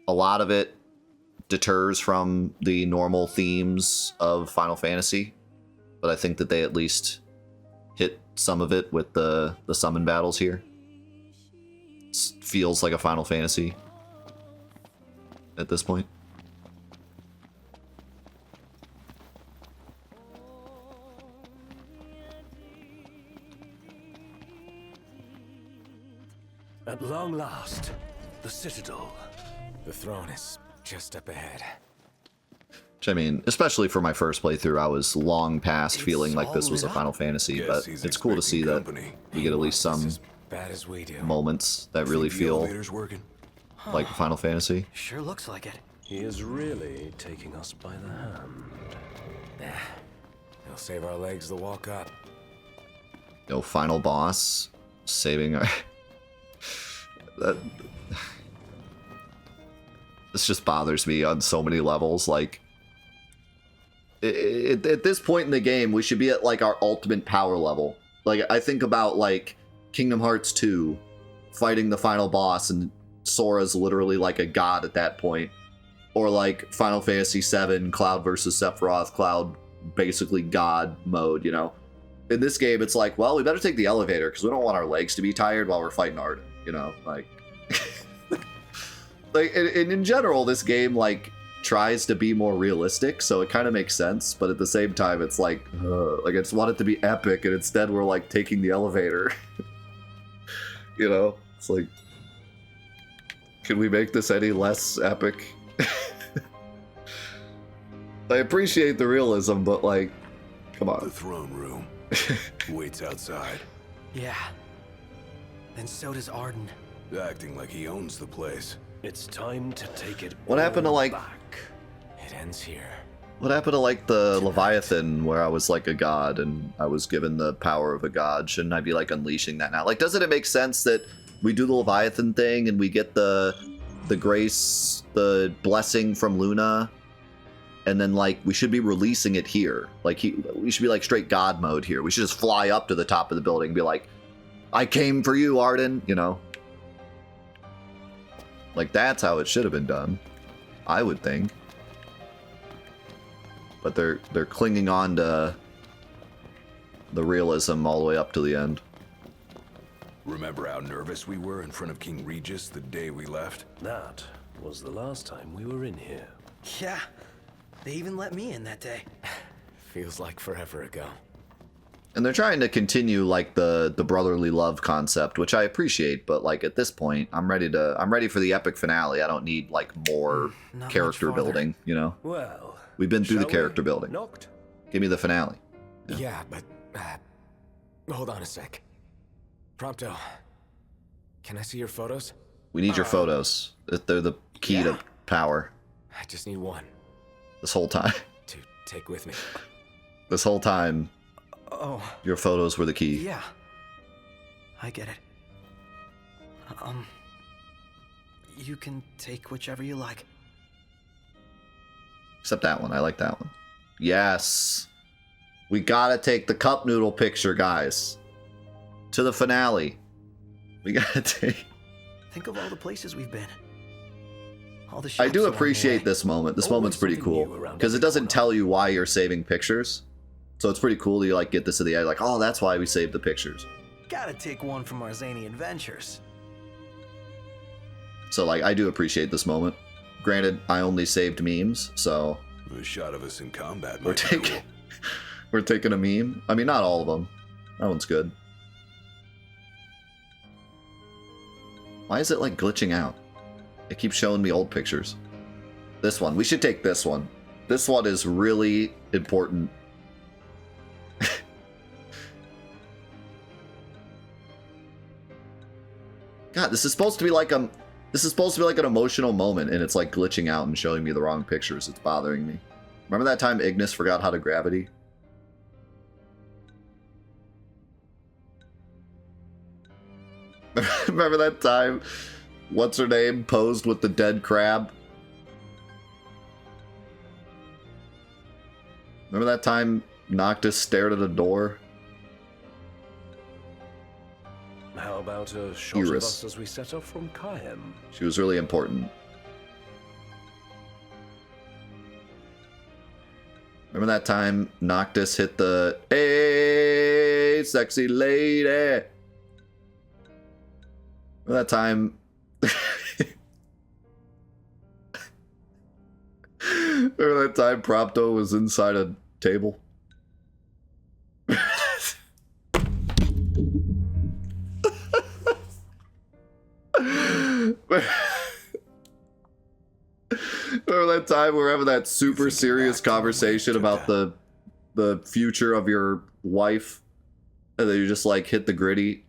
A lot of it deters from the normal themes of Final Fantasy, but I think that they at least hit some of it with the summon battles here. It feels like a Final Fantasy at this point. At long last, the Citadel. The throne is just up ahead. Which, I mean, especially for my first playthrough, I was long past feeling like this was a Final Fantasy, but it's cool to see that we get at least some Bad as we do. moments that really feel like a Final Fantasy. Sure looks like it. He is really taking us by the hand. Nah. He'll save our legs to walk up. No, final boss saving our... This just bothers me on so many levels. Like, at this point in the game, we should be at like our ultimate power level. Like, I think about like Kingdom Hearts 2 fighting the final boss, and Sora's literally like a god at that point. Or like Final Fantasy 7, Cloud versus Sephiroth, Cloud basically god mode, you know? In this game, it's like, well, we better take the elevator because we don't want our legs to be tired while we're fighting Arden, you know? Like, like, and in general, this game, like, tries to be more realistic, so it kind of makes sense, but at the same time, it's like I just want it to be epic, and instead we're, like, taking the elevator. You know? It's like... Can we make this any less epic? I appreciate the realism, but like, come on. The throne room waits outside. Yeah. And so does Arden. Acting like he owns the place. It's time to take it. What happened to like? It ends here. What happened to like the Leviathan where I was like a god and I was given the power of a god? Shouldn't I be like unleashing that now? Like, doesn't it make sense that we do the Leviathan thing and we get the grace, the blessing from Luna, and then like we should be releasing it here? Like we should be like straight god mode here. We should just fly up to the top of the building and be like, I came for you, Arden, you know? Like that's how it should have been done, I would think. But they're clinging on to the realism all the way up to the end. Remember how nervous we were in front of King Regis the day we left? That was the last time we were in here. Yeah. They even let me in that day. Feels like forever ago. And they're trying to continue like the brotherly love concept, which I appreciate, but like at this point, I'm ready for the epic finale. I don't need like more character building, you know? Well, we've been through the character building. Knocked? Give me the finale. Yeah, but hold on a sec. Prompto, can I see your photos? We need your photos. They're the key to power. I just need one. This whole time. To take with me. This whole time. Oh. Your photos were the key. Yeah. I get it. You can take whichever you like. Except that one. I like that one. Yes. We gotta take the cup noodle picture, guys. To the finale. We gotta take... Think of all the places we've been. All the I do appreciate this moment. This moment's pretty cool. Because it doesn't tell you why you're saving pictures. So it's pretty cool that you like get this at the end. Like, oh, that's why we saved the pictures. Gotta take one from our zany adventures. So like, I do appreciate this moment. Granted, I only saved memes, so... The shot of us in combat we're taking, cool. We're taking a meme. I mean, not all of them. That one's good. Why is it like glitching out? It keeps showing me old pictures. This one. We should take this one. This one is really important. God, this is supposed to be like an emotional moment, and it's like glitching out and showing me the wrong pictures. It's bothering me. Remember that time Ignis forgot how to gravity? Remember that time what's her name posed with the dead crab? Remember that time Noctis stared at a door? How about a shot of us as we set off from Kahem? She was really important. Remember that time Noctis hit the "Hey, sexy lady"? Remember that time? Remember that time Prompto was inside a table? Remember that time we were having that super serious conversation about the future of your wife, and then you just like hit the gritty?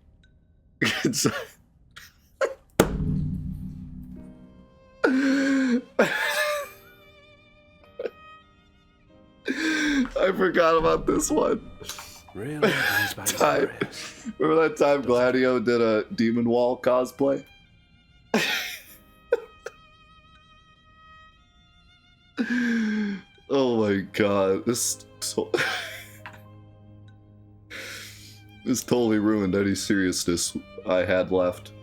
I forgot about this one. Really? Time. Remember that time Gladio did a Demon Wall cosplay? Oh my god, this totally ruined any seriousness I had left.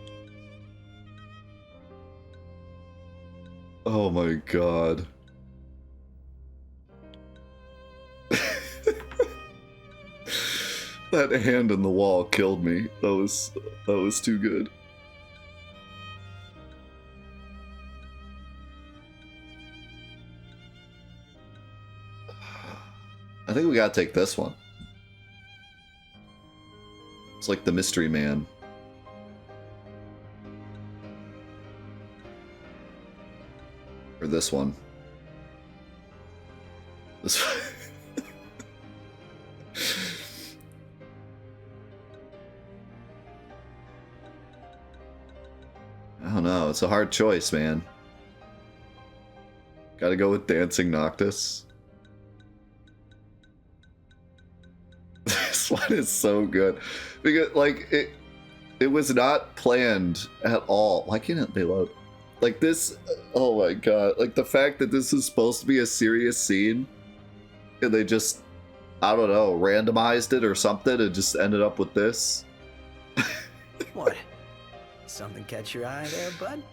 Oh my god. That hand in the wall killed me. That was too good. I think we gotta take this one. It's like the mystery man. Or this one. This one. I don't know. It's a hard choice, man. Gotta go with Dancing Noctis. This one is so good. Because, like, it was not planned at all. Why can't it load? Like, this... Oh my god. Like, the fact that this is supposed to be a serious scene, and they just, I don't know, randomized it or something, and just ended up with this. What? Something catch your eye there, bud?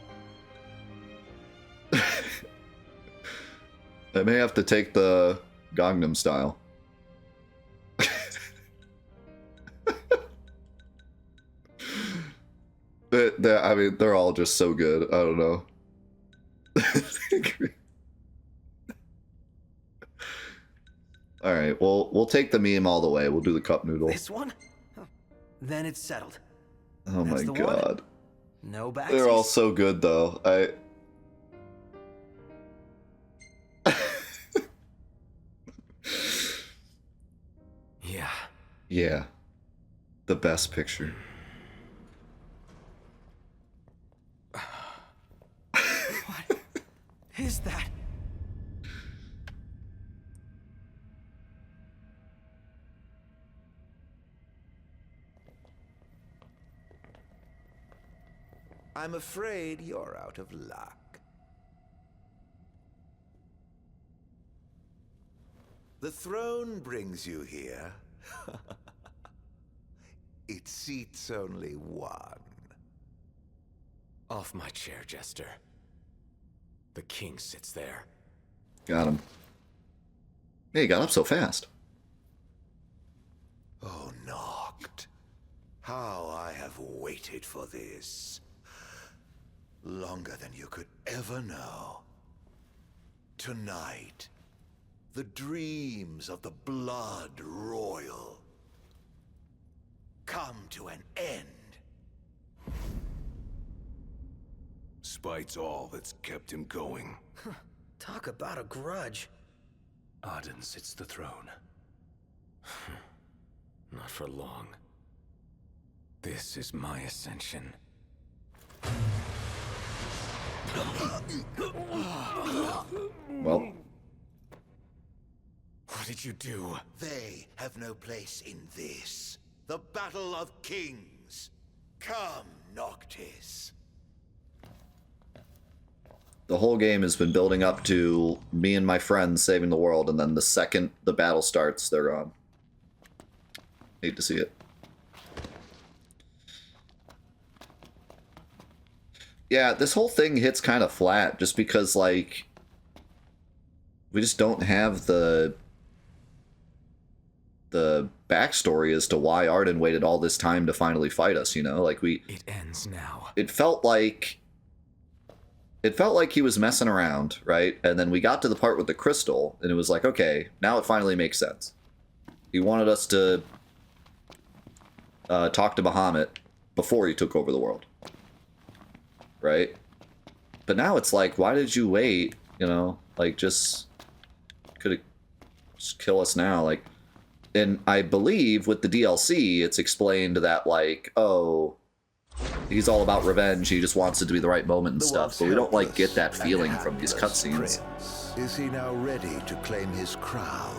I may have to take the Gangnam Style. I mean, they're all just so good. I don't know. All right, well, we'll take the meme all the way. We'll do the cup noodle. This one? Then it's settled. Oh my god. No backsies. They're all so good, though. Yeah. Yeah. The best picture. What is that? I'm afraid you're out of luck. The throne brings you here. It seats only one. Off my chair, Jester. The king sits there. Got him. Hey, he got up so fast. Oh, Noct. How I have waited for this. Longer than you could ever know. Tonight, the dreams of the blood royal come to an end. Spite's all that's kept him going. Talk about a grudge. Arden sits the throne. Not for long. This is my ascension. Well. What did you do? They have no place in this. The Battle of Kings. Come, Noctis. The whole game has been building up to me and my friends saving the world, and then the second the battle starts, they're gone. Hate to see it. Yeah, this whole thing hits kind of flat, just because, like, we just don't have the backstory as to why Arden waited all this time to finally fight us, you know? Like, It ends now. It felt like he was messing around, right? And then we got to the part with the crystal, and it was like, okay, now it finally makes sense. He wanted us to talk to Bahamut before he took over the world. Right? But now it's like, why did you wait? You know? Like, just kill us now. Like, and I believe with the DLC, it's explained that, like, oh, he's all about revenge. He just wants it to be the right moment and stuff. But we don't, like, get that feeling from these cutscenes. Is he now ready to claim his crown?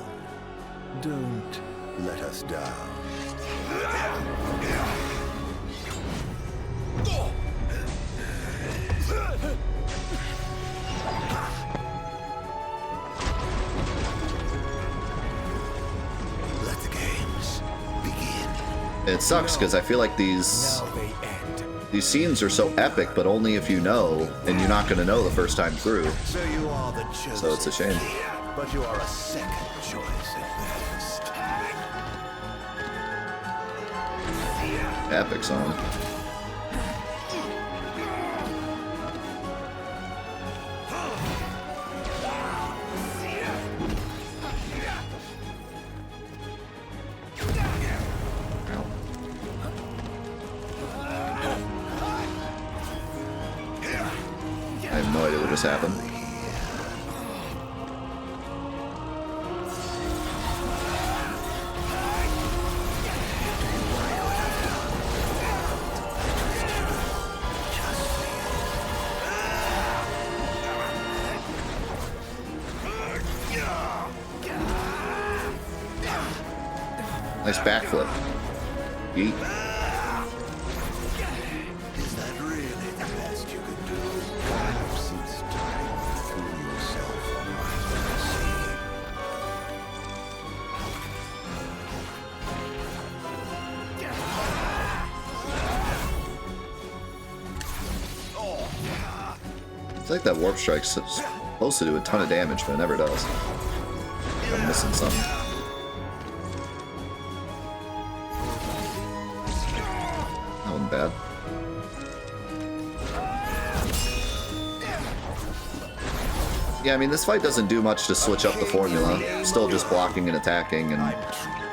Don't let us down. Let the games begin. It sucks because I feel like these scenes are so epic, but only if you know, and you're not going to know the first time through. So you are the chosen. So it's a shame. But you are a second choice at best. Epic song. I have no idea what just happened. Nice backflip. Yeet. Is that really the best you could do? Perhaps it's time to fool yourself on my mercy. It's like that warp strike's supposed to do a ton of damage, but it never does. I'm missing something. That wasn't bad. Yeah, I mean, this fight doesn't do much to switch up the formula. Still just blocking and attacking and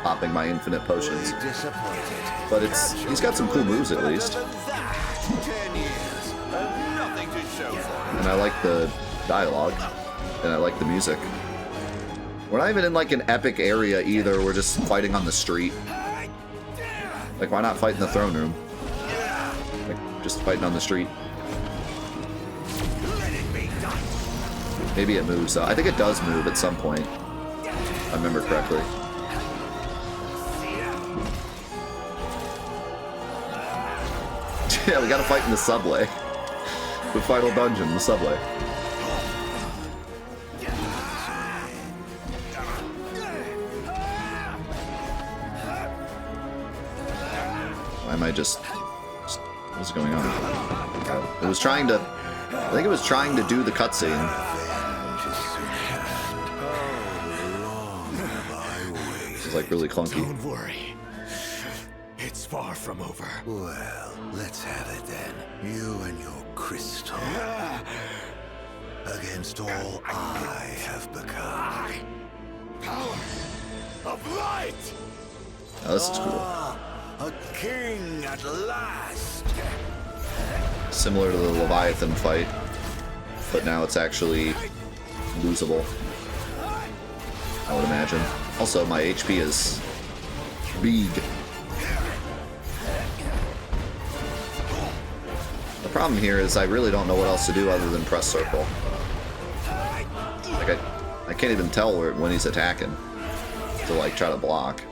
popping my infinite potions. But he's got some cool moves at least. 10 years, nothing to show for it. And I like the dialogue, and I like the music. We're not even in like an epic area either, we're just fighting on the street. Like, why not fight in the throne room? Like, just fighting on the street. Maybe it moves though. I think it does move at some point, if I remember correctly. Yeah, we gotta fight in the subway. The final dungeon, the subway. Why am I just... What's going on? It was trying to... I think it was trying to do the cutscene. This is like really clunky. Don't worry. It's far from over. Well, let's have it then. You and your crystal. Against all I have become. Power of light! Oh, this is cool. A king at last. Similar to the Leviathan fight, but now it's actually losable, I would imagine. Also, my HP is big. The problem here is I really don't know what else to do other than press circle. Like, I can't even tell when he's attacking to, like, try to block.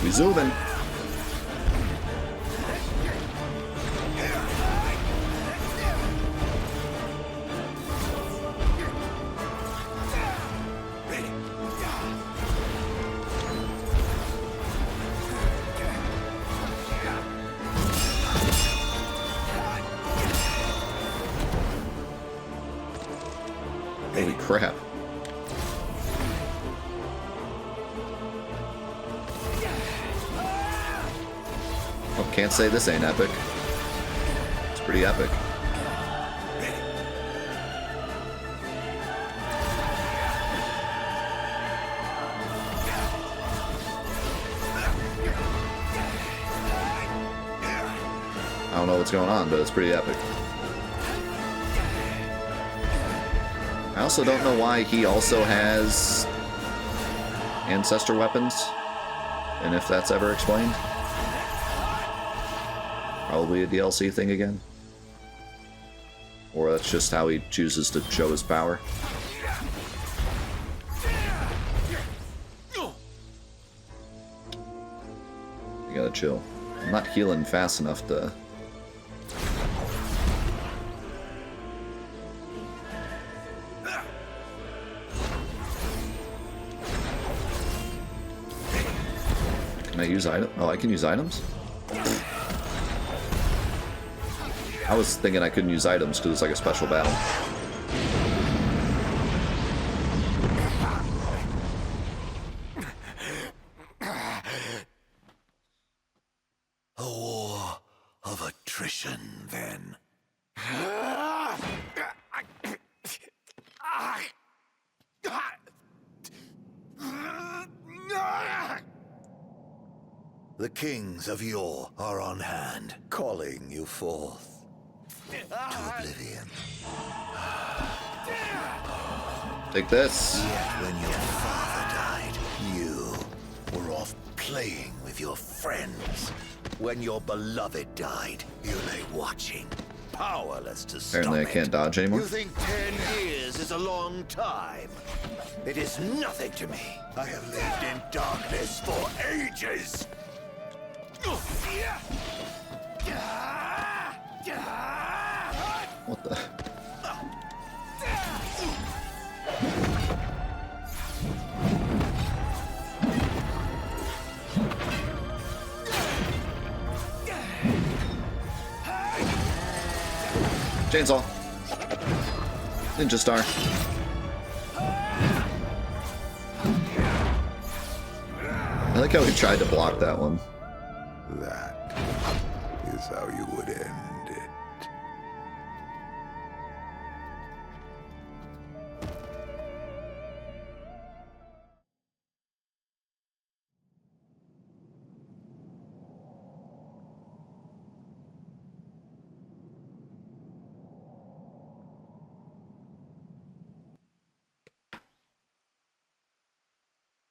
We zooming. Holy crap. Oh, can't say this ain't epic. It's pretty epic. I don't know what's going on, but it's pretty epic. I also don't know why he also has ancestor weapons, and if that's ever explained. Probably a DLC thing again. Or that's just how he chooses to show his power. You gotta chill. I'm not healing fast enough to... Can I use items? Oh, I can use items? I was thinking I couldn't use items because it's like a special battle. A war of attrition, then. The kings of yore are on hand, calling you forth to oblivion. Take this. Yet when your father died, you were off playing with your friends. When your beloved died, you lay watching, powerless to stop Apparently I can't dodge anymore. You think 10 years is a long time? It is nothing to me. I have lived in darkness for ages. What the? Chainsaw. Ninja star. I like how he tried to block that one. That is how you would end it.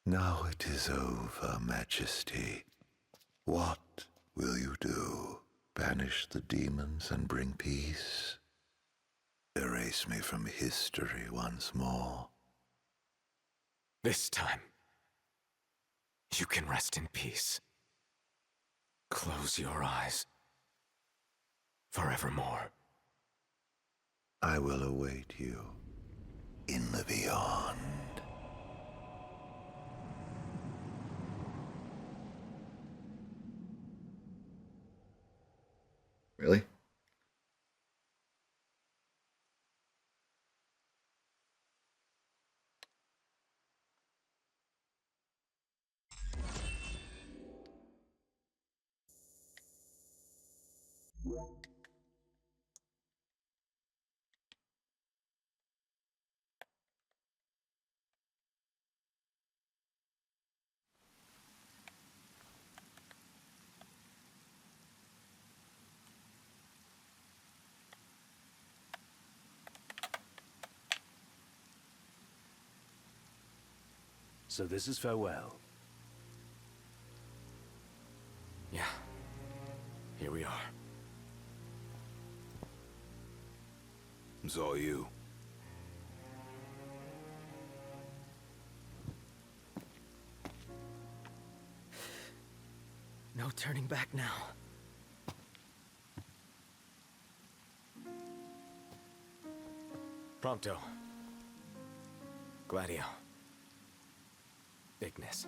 Now it is over, Majesty. What will you do? Banish the demons and bring peace? Erase me from history once more? This time, you can rest in peace. Close your eyes. Forevermore. I will await you in the beyond. Really? So this is farewell. Yeah. Here we are. It's all you. No turning back now. Prompto. Gladio. Ignis.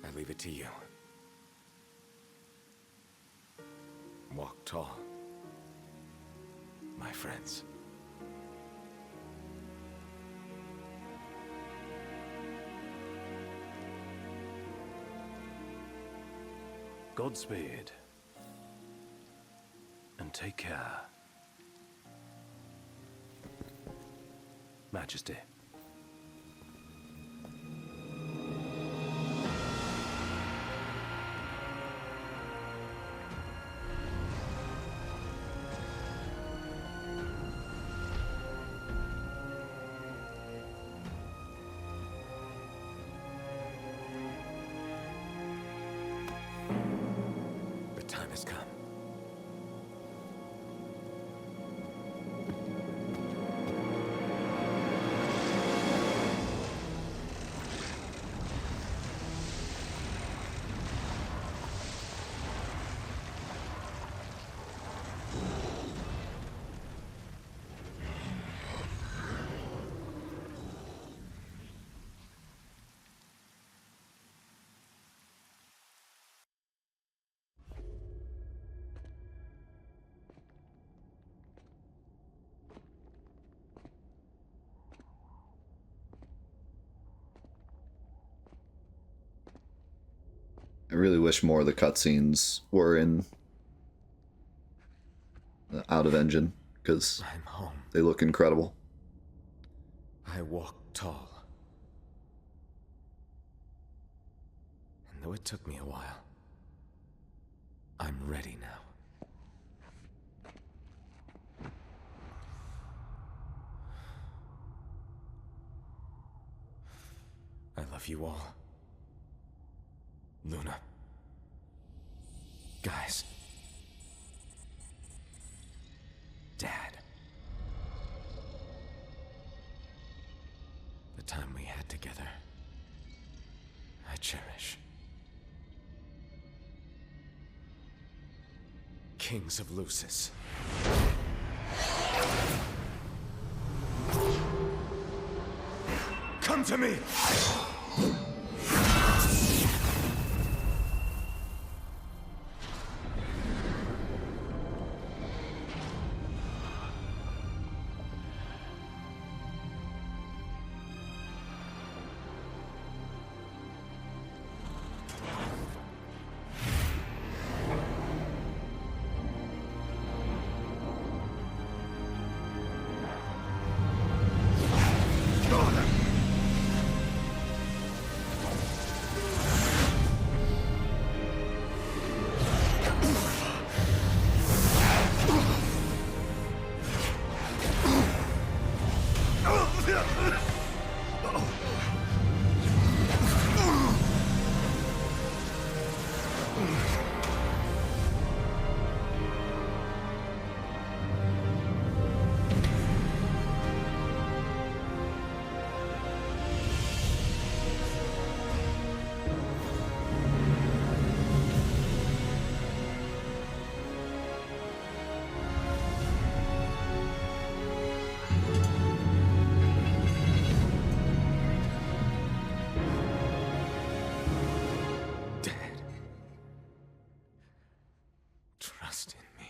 I leave it to you. Walk tall, my friends. Godspeed. And take care. Majesty. The time has come. I really wish more of the cutscenes were in the out of engine, because I'm home. they look incredible. I walk tall. And though it took me a while, I'm ready now. I love you all. Luna. Guys. time we had together, I cherish. Kings of Lucis. Come to me! Trust in me.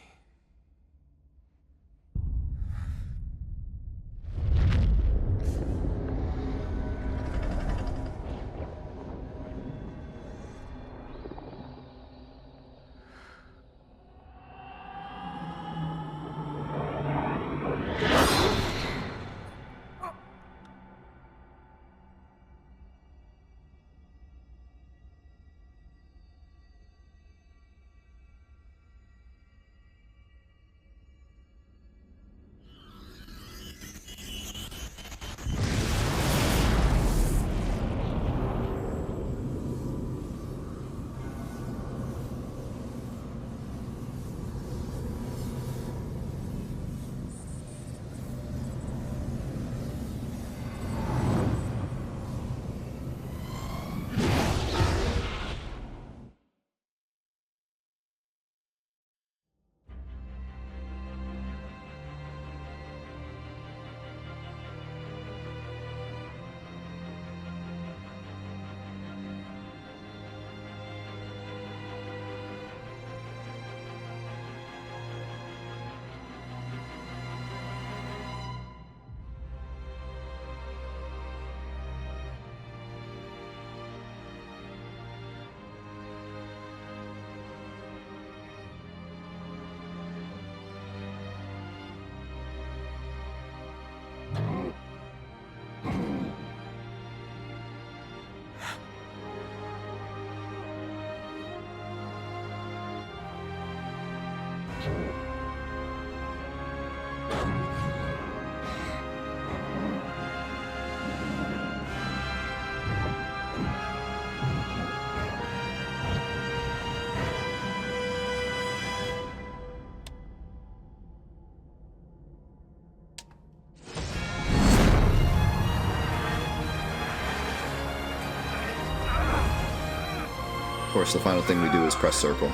Of course, the final thing we do is press circle.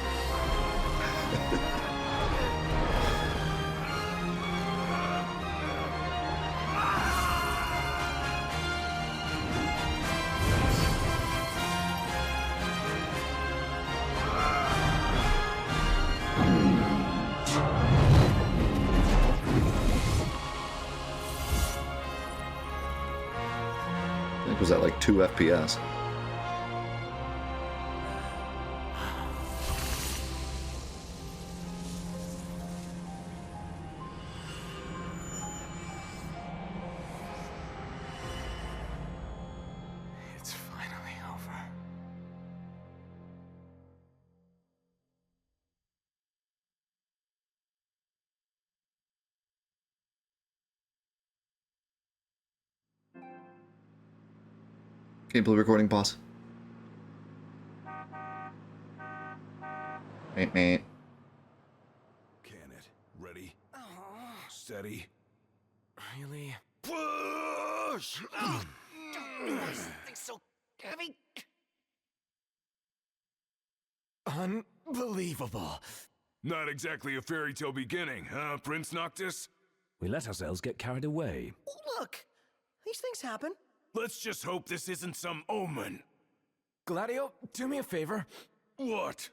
I think it was at like 2 FPS. It's finally over. Gameplay recording pause. Meh. Can it? Ready? Steady. Really? Push! This thing's so heavy. Unbelievable. Not exactly a fairy tale beginning, huh, Prince Noctis? We let ourselves get carried away. Look, these things happen. Let's just hope this isn't some omen. Gladio, do me a favor. What?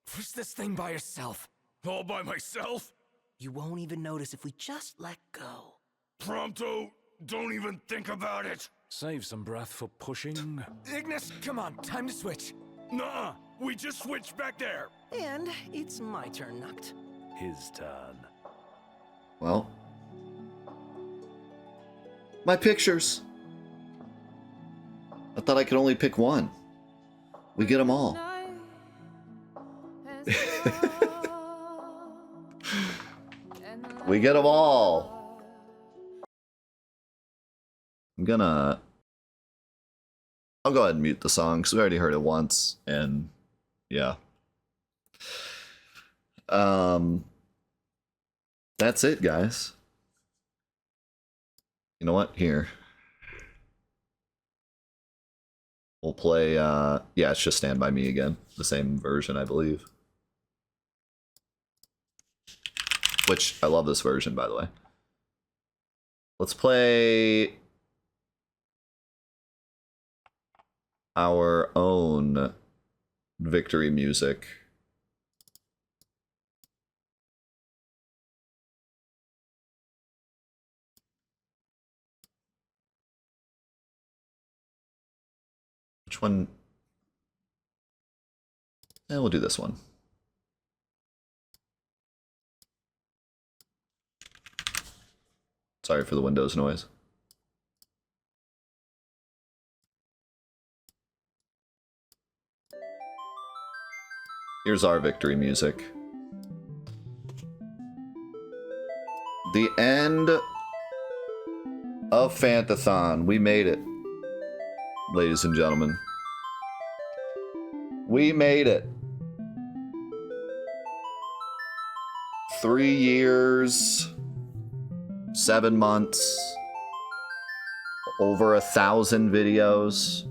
Push this thing by yourself. All by myself? You won't even notice if we just let go. Prompto, don't even think about it. Save some breath for pushing. Ignis, come on, time to switch. Nuh-uh, we just switched back there. And it's my turn, Noct. His turn. Well. My pictures. I thought I could only pick one. We get them all. We get them all. I'll go ahead and mute the song because we already heard it once, and yeah. That's it, guys. You know what? Here. We'll play, yeah, it's just Stand By Me again. The same version, I believe. Which, I love this version, by the way. Let's play our own victory music. Which one? We'll do this one. Sorry for the Windows noise. Here's our victory music. The end of Fantathon. We made it. Ladies and gentlemen. We made it. 3 years, 7 months, over 1,000 videos,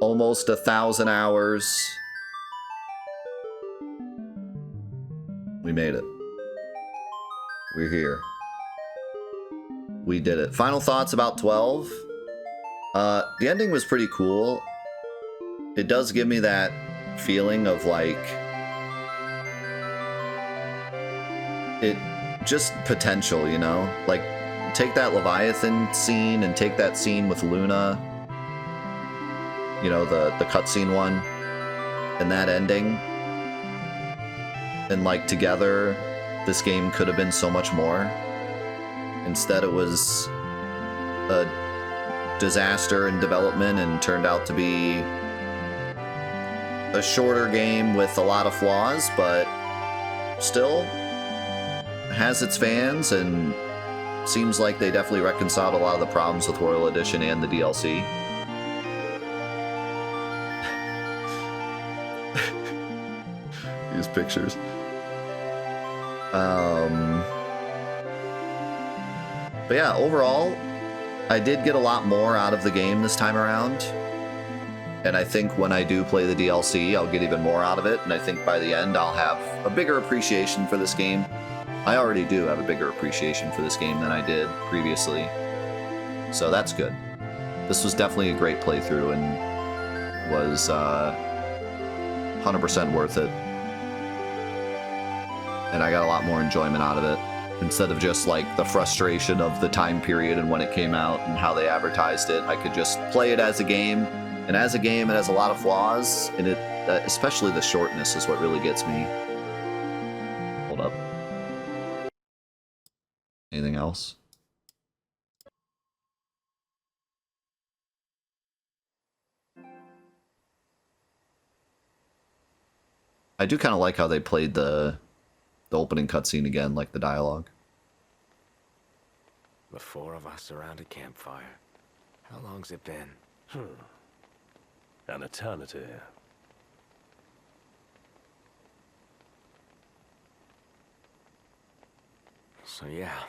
almost 1,000 hours. We made it. We're here. We did it. Final thoughts about 12. The ending was pretty cool. It does give me that feeling of like it just potential, you know? Like take that Leviathan scene and take that scene with Luna, you know, the cutscene one, and that ending, and like together this game could have been so much more. Instead it was a disaster in development and turned out to be a shorter game with a lot of flaws, but still has its fans and seems like they definitely reconciled a lot of the problems with Royal Edition and the DLC. These pictures. But yeah, overall, I did get a lot more out of the game this time around. And I think when I do play the DLC, I'll get even more out of it. And I think by the end, I'll have a bigger appreciation for this game. I already do have a bigger appreciation for this game than I did previously. So that's good. This was definitely a great playthrough and was 100% worth it. And I got a lot more enjoyment out of it. Instead of just like the frustration of the time period and when it came out and how they advertised it, I could just play it as a game. And as a game, it has a lot of flaws, and especially the shortness is what really gets me. Hold up. Anything else? I do kind of like how they played the opening cutscene again, like the dialogue. The four of us around a campfire. How long's it been? An eternity. So yeah.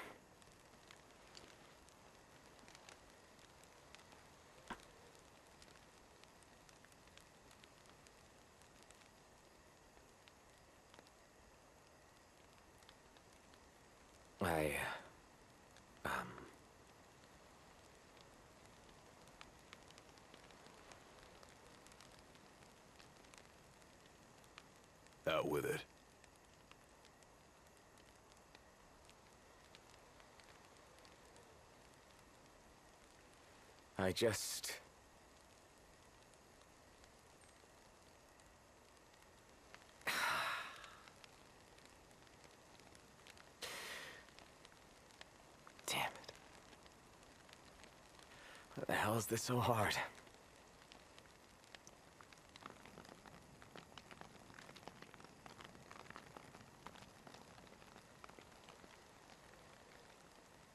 Out with it. I just... Damn it. Why the hell is this so hard?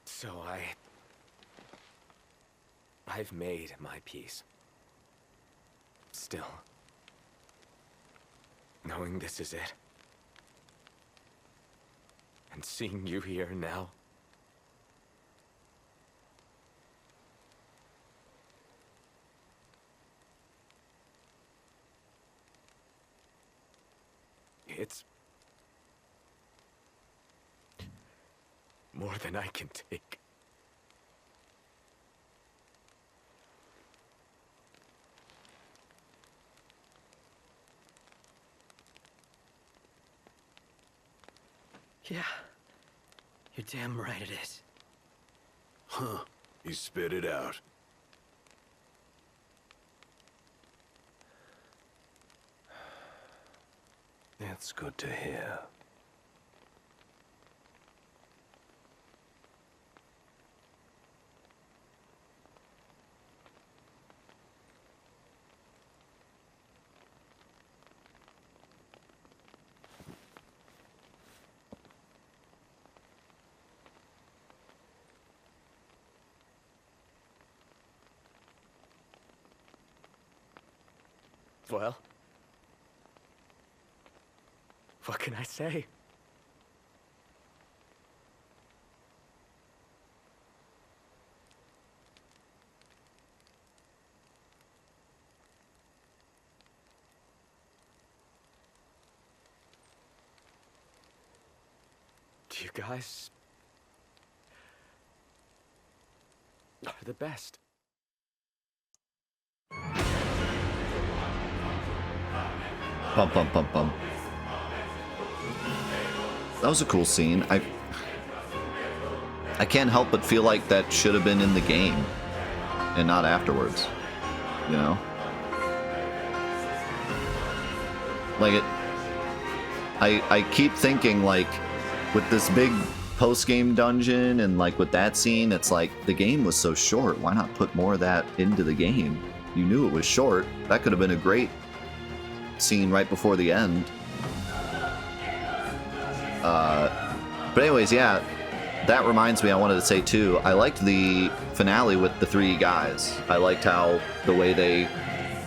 So I've made my peace. Still, knowing this is it, and seeing you here now, it's more than I can take. Yeah. You're damn right it is. Huh. You spit it out. It's good to hear. Well, what can I say? You guys are the best. Bum, bum, bum, bum. That was a cool scene. I can't help but feel like that should have been in the game and not afterwards. You know? Like it... I keep thinking, like, with this big post-game dungeon and, like, with that scene, it's like, the game was so short. Why not put more of that into the game? You knew it was short. That could have been a great scene right before the end. But anyways, yeah, that reminds me, I wanted to say too, I liked the finale with the three guys. I liked how the way they,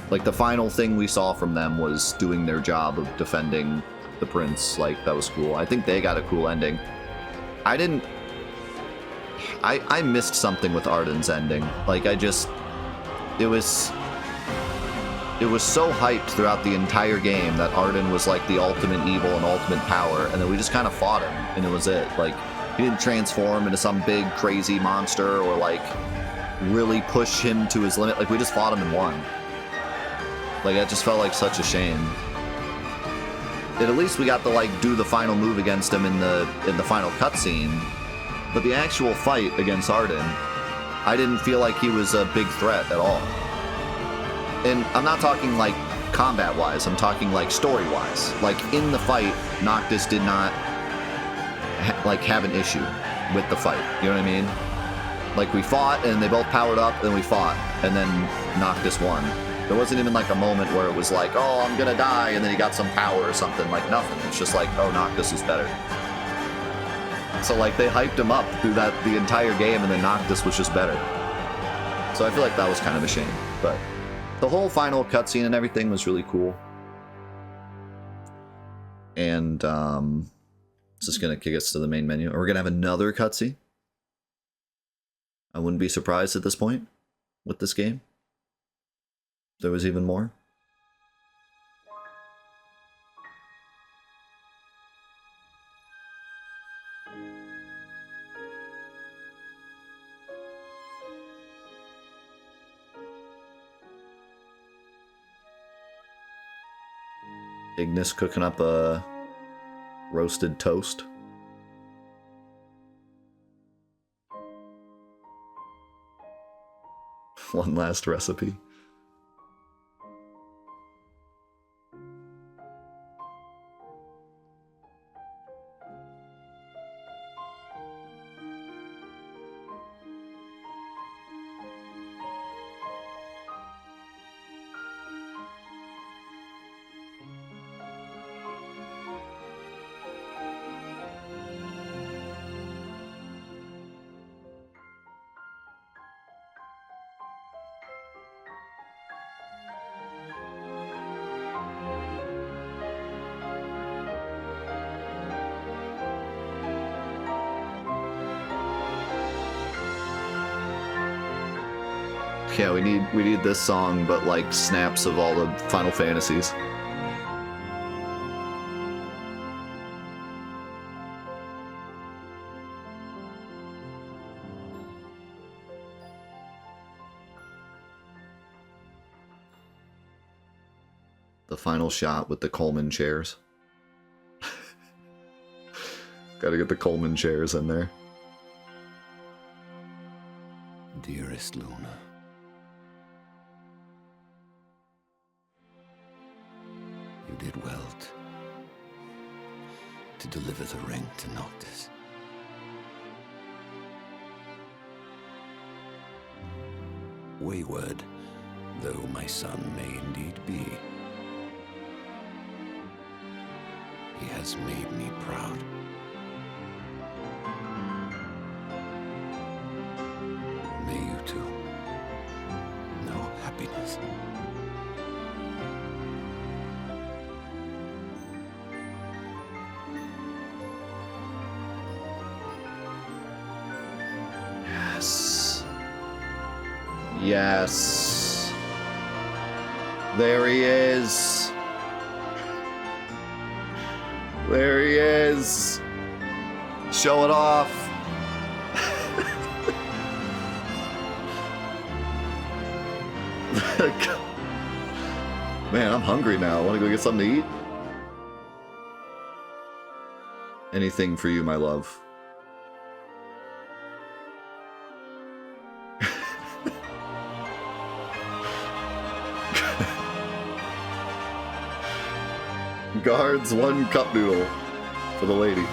like, the final thing we saw from them was doing their job of defending the prince. Like, that was cool. I think they got a cool ending. I missed something with Arden's ending. Like, it was so hyped throughout the entire game that Arden was like the ultimate evil and ultimate power, and then we just kind of fought him, and it was it. Like, he didn't transform into some big crazy monster or like really push him to his limit. Like, we just fought him and won. Like, that just felt like such a shame. And at least we got to like do the final move against him in the final cutscene, but the actual fight against Arden, I didn't feel like he was a big threat at all. And I'm not talking like combat-wise, I'm talking like story-wise. Like, in the fight, Noctis did not have an issue with the fight. You know what I mean? Like, we fought and they both powered up and we fought, and then Noctis won. There wasn't even like a moment where it was like, oh, I'm gonna die, and then he got some power or something. Like, nothing. It's just like, oh, Noctis is better. So like, they hyped him up through the entire game, and then Noctis was just better. So I feel like that was kind of a shame, but the whole final cutscene and everything was really cool. And it's just gonna kick us to the main menu. Are we gonna have another cutscene? I wouldn't be surprised at this point with this game. There was even more. Ignis cooking up a roasted toast. One last recipe. Yeah, we need this song, but like snaps of all the Final Fantasies. The final shot with the Coleman chairs. Gotta get the Coleman chairs in there. Dearest Luna, you did well to deliver the ring to Noctis. Wayward though my son may indeed be, he has made me proud. May you too know happiness. Yes. Yes. There he is. There he is. Show it off. Man, I'm hungry now. I want to go get something to eat. Anything for you, my love. Guards, one cup noodle for the lady.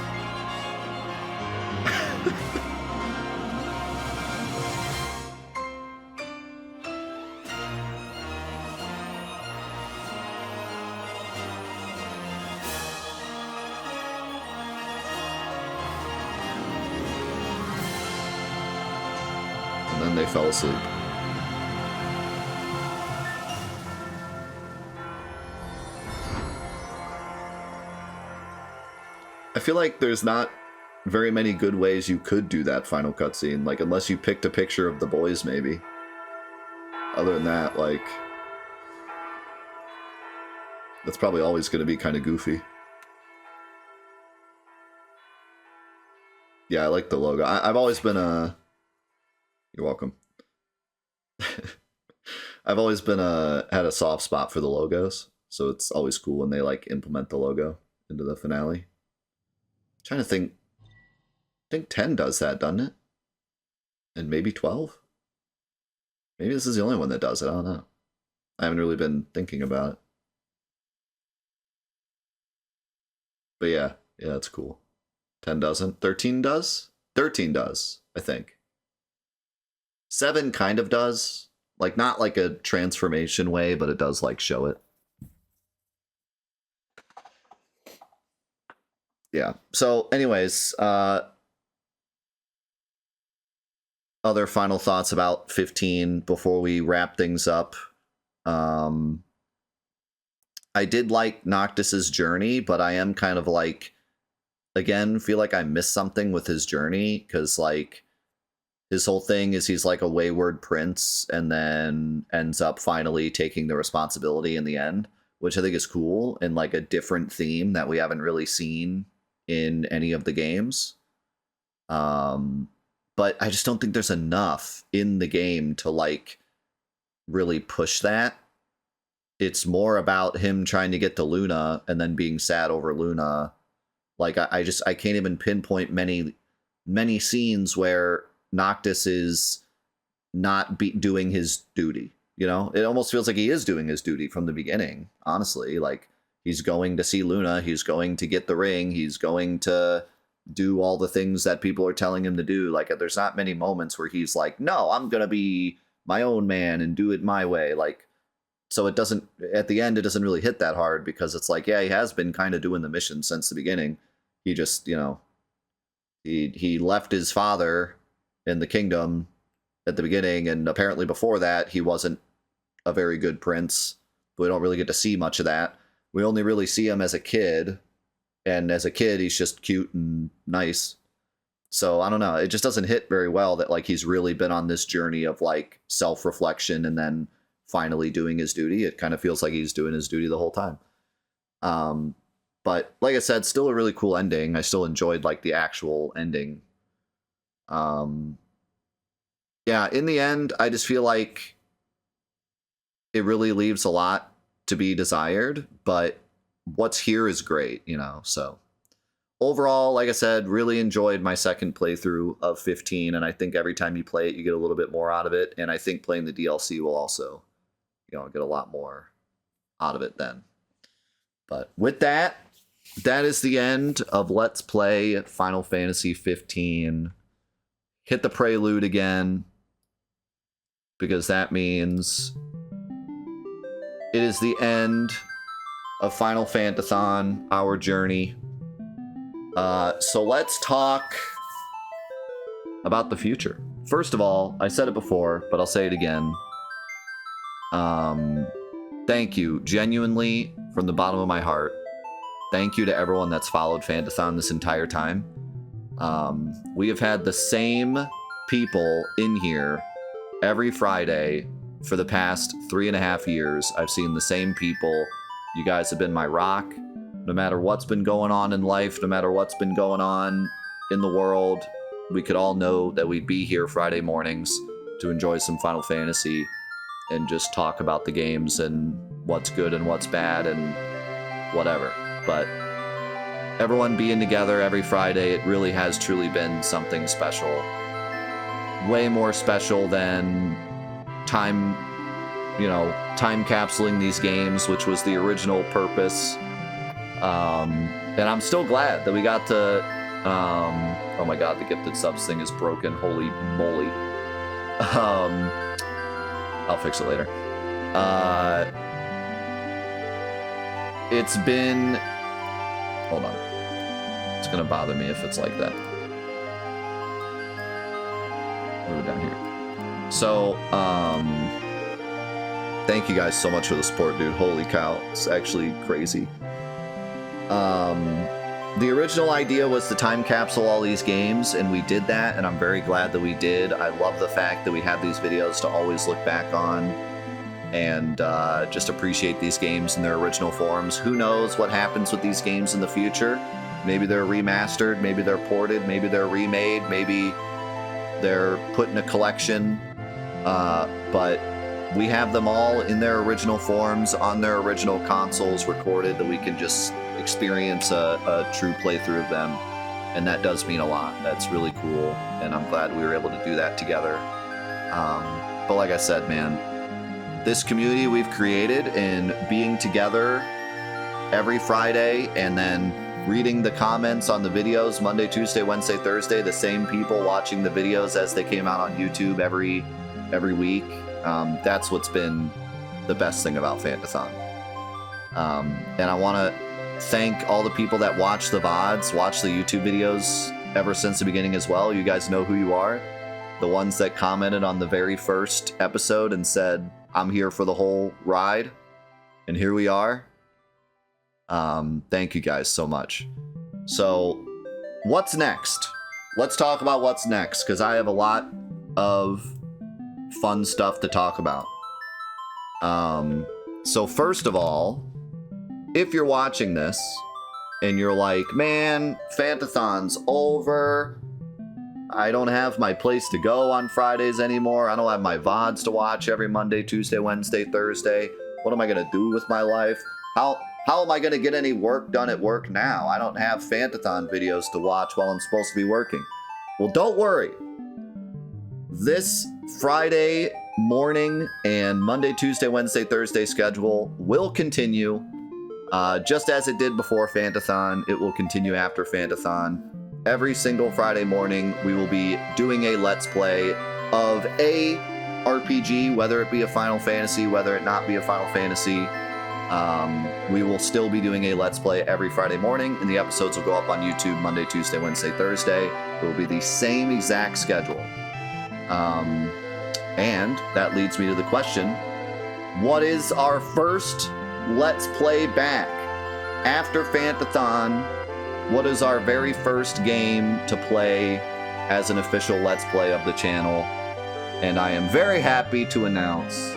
And then they fell asleep. I feel like there's not very many good ways you could do that final cutscene, like, unless you picked a picture of the boys, maybe. Other than that, like, that's probably always going to be kind of goofy. Yeah, I like the logo. I've always been a... You're welcome. I've always been had a soft spot for the logos, so it's always cool when they, like, implement the logo into the finale. Trying to think. I think 10 does that, doesn't it? And maybe 12? Maybe this is the only one that does it. I don't know. I haven't really been thinking about it. But yeah, that's cool. 10 doesn't. 13 does? 13 does, I think. 7 kind of does. Like, not like a transformation way, but it does, like, show it. Yeah. So, anyways, other final thoughts about 15 before we wrap things up. I did like Noctis's journey, but I am kind of like, again, feel like I missed something with his journey, because, like, his whole thing is he's like a wayward prince and then ends up finally taking the responsibility in the end, which I think is cool, and like a different theme that we haven't really seen in any of the games. But I just don't think there's enough in the game to, like, really push that. it's more about him trying to get to Luna and then being sad over Luna. Like, I can't even pinpoint many scenes where Noctis is not doing his duty. You know, it almost feels like he is doing his duty from the beginning, honestly. Like, he's going to see Luna, he's going to get the ring, he's going to do all the things that people are telling him to do. Like, there's not many moments where he's like, no, I'm gonna be my own man and do it my way. Like, so it doesn't, at the end, it doesn't really hit that hard, because it's like, yeah, he has been kind of doing the mission since the beginning. He just, you know, he left his father in the kingdom at the beginning, and apparently before that, he wasn't a very good prince. We don't really get to see much of that. We only really see him as a kid, and as a kid, he's just cute and nice. So, I don't know, it just doesn't hit very well that, like, he's really been on this journey of, like, self-reflection and then finally doing his duty. It kind of feels like he's doing his duty the whole time. But, like I said, still a really cool ending. I still enjoyed, like, the actual ending. Yeah, in the end, I just feel like it really leaves a lot to be desired, but what's here is great, you know, so. Overall, like I said, really enjoyed my second playthrough of 15, and I think every time you play it, you get a little bit more out of it, and I think playing the DLC will also, you know, get a lot more out of it then. But with that, that is the end of Let's Play Final Fantasy 15. Hit the prelude again, because that means it is the end of Final Fantathon, our journey. So let's talk about the future. First of all, I said it before, but I'll say it again. Thank you, genuinely, from the bottom of my heart. Thank you to everyone that's followed Fantathon this entire time. We have had the same people in here every Friday for the past 3.5 years. I've seen the same people. You guys have been my rock. No matter what's been going on in life, no matter what's been going on in the world, we could all know that we'd be here Friday mornings to enjoy some Final Fantasy and just talk about the games and what's good and what's bad and whatever. But everyone being together every Friday, it really has truly been something special. Way more special than time capsuling these games, which was the original purpose. And I'm still glad that we got to, oh my god, the gifted subs thing is broken, holy moly. I'll fix it later. It's been, hold on. It's gonna bother me if it's like that. Move it down here. So, thank you guys so much for the support, dude. Holy cow, it's actually crazy. The original idea was to time capsule all these games, and we did that, and I'm very glad that we did. I love the fact that we have these videos to always look back on and just appreciate these games in their original forms. Who knows what happens with these games in the future? Maybe they're remastered, maybe they're ported, maybe they're remade, maybe they're put in a collection, but we have them all in their original forms, on their original consoles recorded, that we can just experience a true playthrough of them, and that does mean a lot. That's really cool, and I'm glad we were able to do that together. But like I said, man, this community we've created in being together every Friday and then reading the comments on the videos Monday, Tuesday, Wednesday, Thursday, the same people watching the videos as they came out on YouTube every week. That's what's been the best thing about Fantathon. And I want to thank all the people that watch the VODs, watch the YouTube videos ever since the beginning as well. You guys know who you are. The ones that commented on the very first episode and said, I'm here for the whole ride. And here we are. Thank you guys so much. So, what's next? Let's talk about what's next, because I have a lot of fun stuff to talk about. So first of all, if you're watching this and you're like, man, Fantathon's over, I don't have my place to go on Fridays anymore, I don't have my VODs to watch every Monday, Tuesday, Wednesday, Thursday, What am I gonna do with my life? How am I gonna get any work done at work now? I don't have Fantathon videos to watch while I'm supposed to be working. Well, don't worry. This Friday morning and Monday, Tuesday, Wednesday, Thursday schedule will continue. Just as it did before Fantathon, it will continue after Fantathon. Every single Friday morning, we will be doing a Let's Play of a RPG, whether it be a Final Fantasy, whether it not be a Final Fantasy. We will still be doing a Let's Play every Friday morning, and the episodes will go up on YouTube Monday, Tuesday, Wednesday, Thursday. It will be the same exact schedule. And that leads me to the question, what is our first Let's Play back? After Fantathon, what is our very first game to play as an official Let's Play of the channel? And I am very happy to announce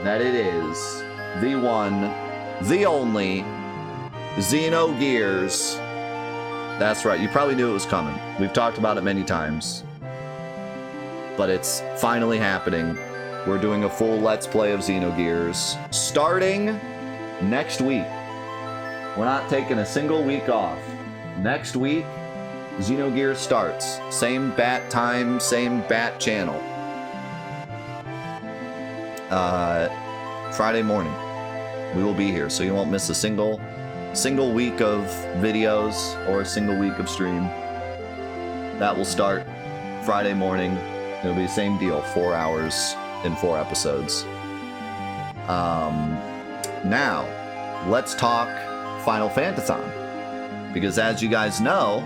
that it is the one, the only, Xenogears. That's right, you probably knew it was coming. We've talked about it many times. But it's finally happening. We're doing a full Let's Play of Xenogears starting next week. We're not taking a single week off. Next week, Xenogears starts. Same bat time, same bat channel. Friday morning. We will be here, so you won't miss a single week of videos or a single week of stream. That will start Friday morning. It'll be the same deal, 4 hours in 4 episodes. Now, let's talk Final Fantathon. Because as you guys know,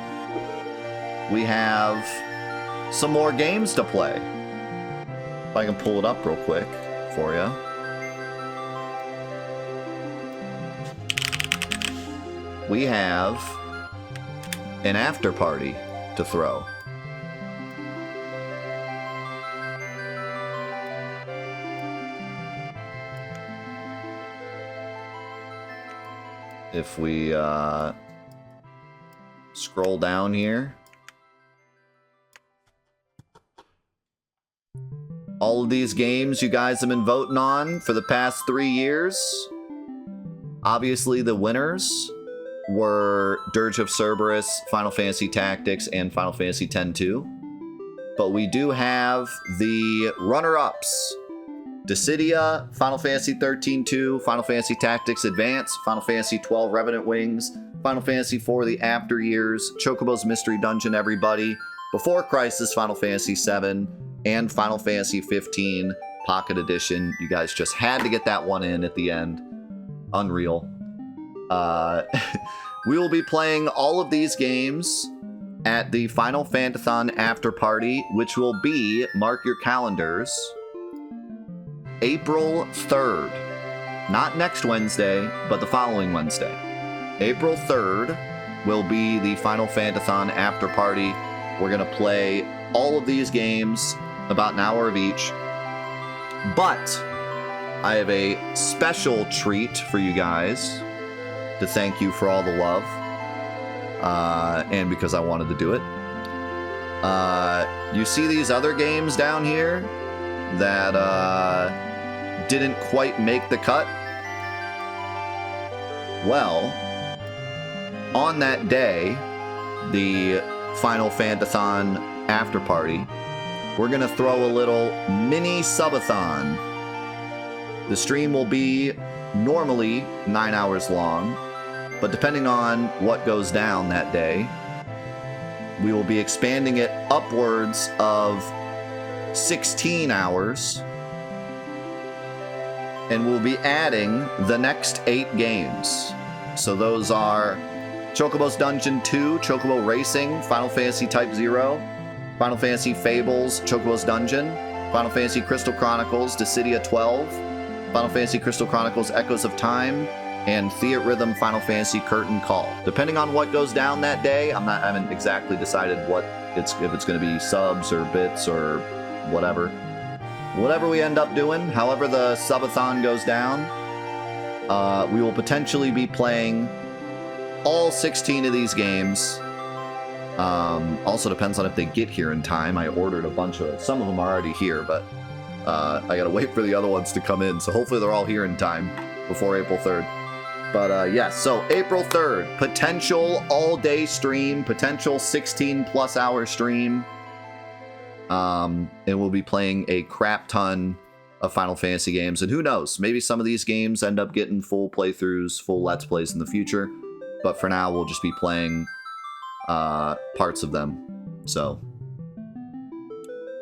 we have some more games to play. If I can pull it up real quick for you. We have an after party to throw. If we scroll down here, all of these games you guys have been voting on for the past 3 years. Obviously, the winners were Dirge of Cerberus, Final Fantasy Tactics, and Final Fantasy X-2. But we do have the runner-ups. Dissidia, Final Fantasy 13-2, Final Fantasy Tactics Advance, Final Fantasy 12 Revenant Wings, Final Fantasy IV The After Years, Chocobo's Mystery Dungeon Everybody, Before Crisis Final Fantasy VII, and Final Fantasy 15 Pocket Edition. You guys just had to get that one in at the end. Unreal. We will be playing all of these games at the Final Fantathon After Party, which will be, mark your calendars, April 3rd. Not next Wednesday, but the following Wednesday. April 3rd will be the Final Fantathon After Party. We're going to play all of these games, about an hour of each. But I have a special treat for you guys to thank you for all the love. And because I wanted to do it. You see these other games down here that didn't quite make the cut? Well, on that day, the Final Fantathon After Party, we're gonna throw a little mini subathon. The stream will be normally 9 hours long, but depending on what goes down that day, we will be expanding it upwards of 16 hours, and we'll be adding the next 8 games. So those are Chocobo's Dungeon 2, Chocobo Racing, Final Fantasy Type 0, Final Fantasy Fables, Chocobo's Dungeon, Final Fantasy Crystal Chronicles, Dissidia 12, Final Fantasy Crystal Chronicles Echoes of Time, and Theatrhythm Final Fantasy Curtain Call. Depending on what goes down that day, I haven't exactly decided what if it's going to be subs or bits or whatever. Whatever we end up doing, however the subathon goes down, we will potentially be playing all 16 of these games. Also depends on if they get here in time. I ordered a bunch of, some of them are already here, but I gotta wait for the other ones to come in, so hopefully they're all here in time before April 3rd. But yes, so April 3rd, potential all-day stream, potential 16+ hour stream. And we'll be playing a crap ton of Final Fantasy games, and who knows, maybe some of these games end up getting full playthroughs, full Let's Plays in the future, but for now we'll just be playing parts of them. So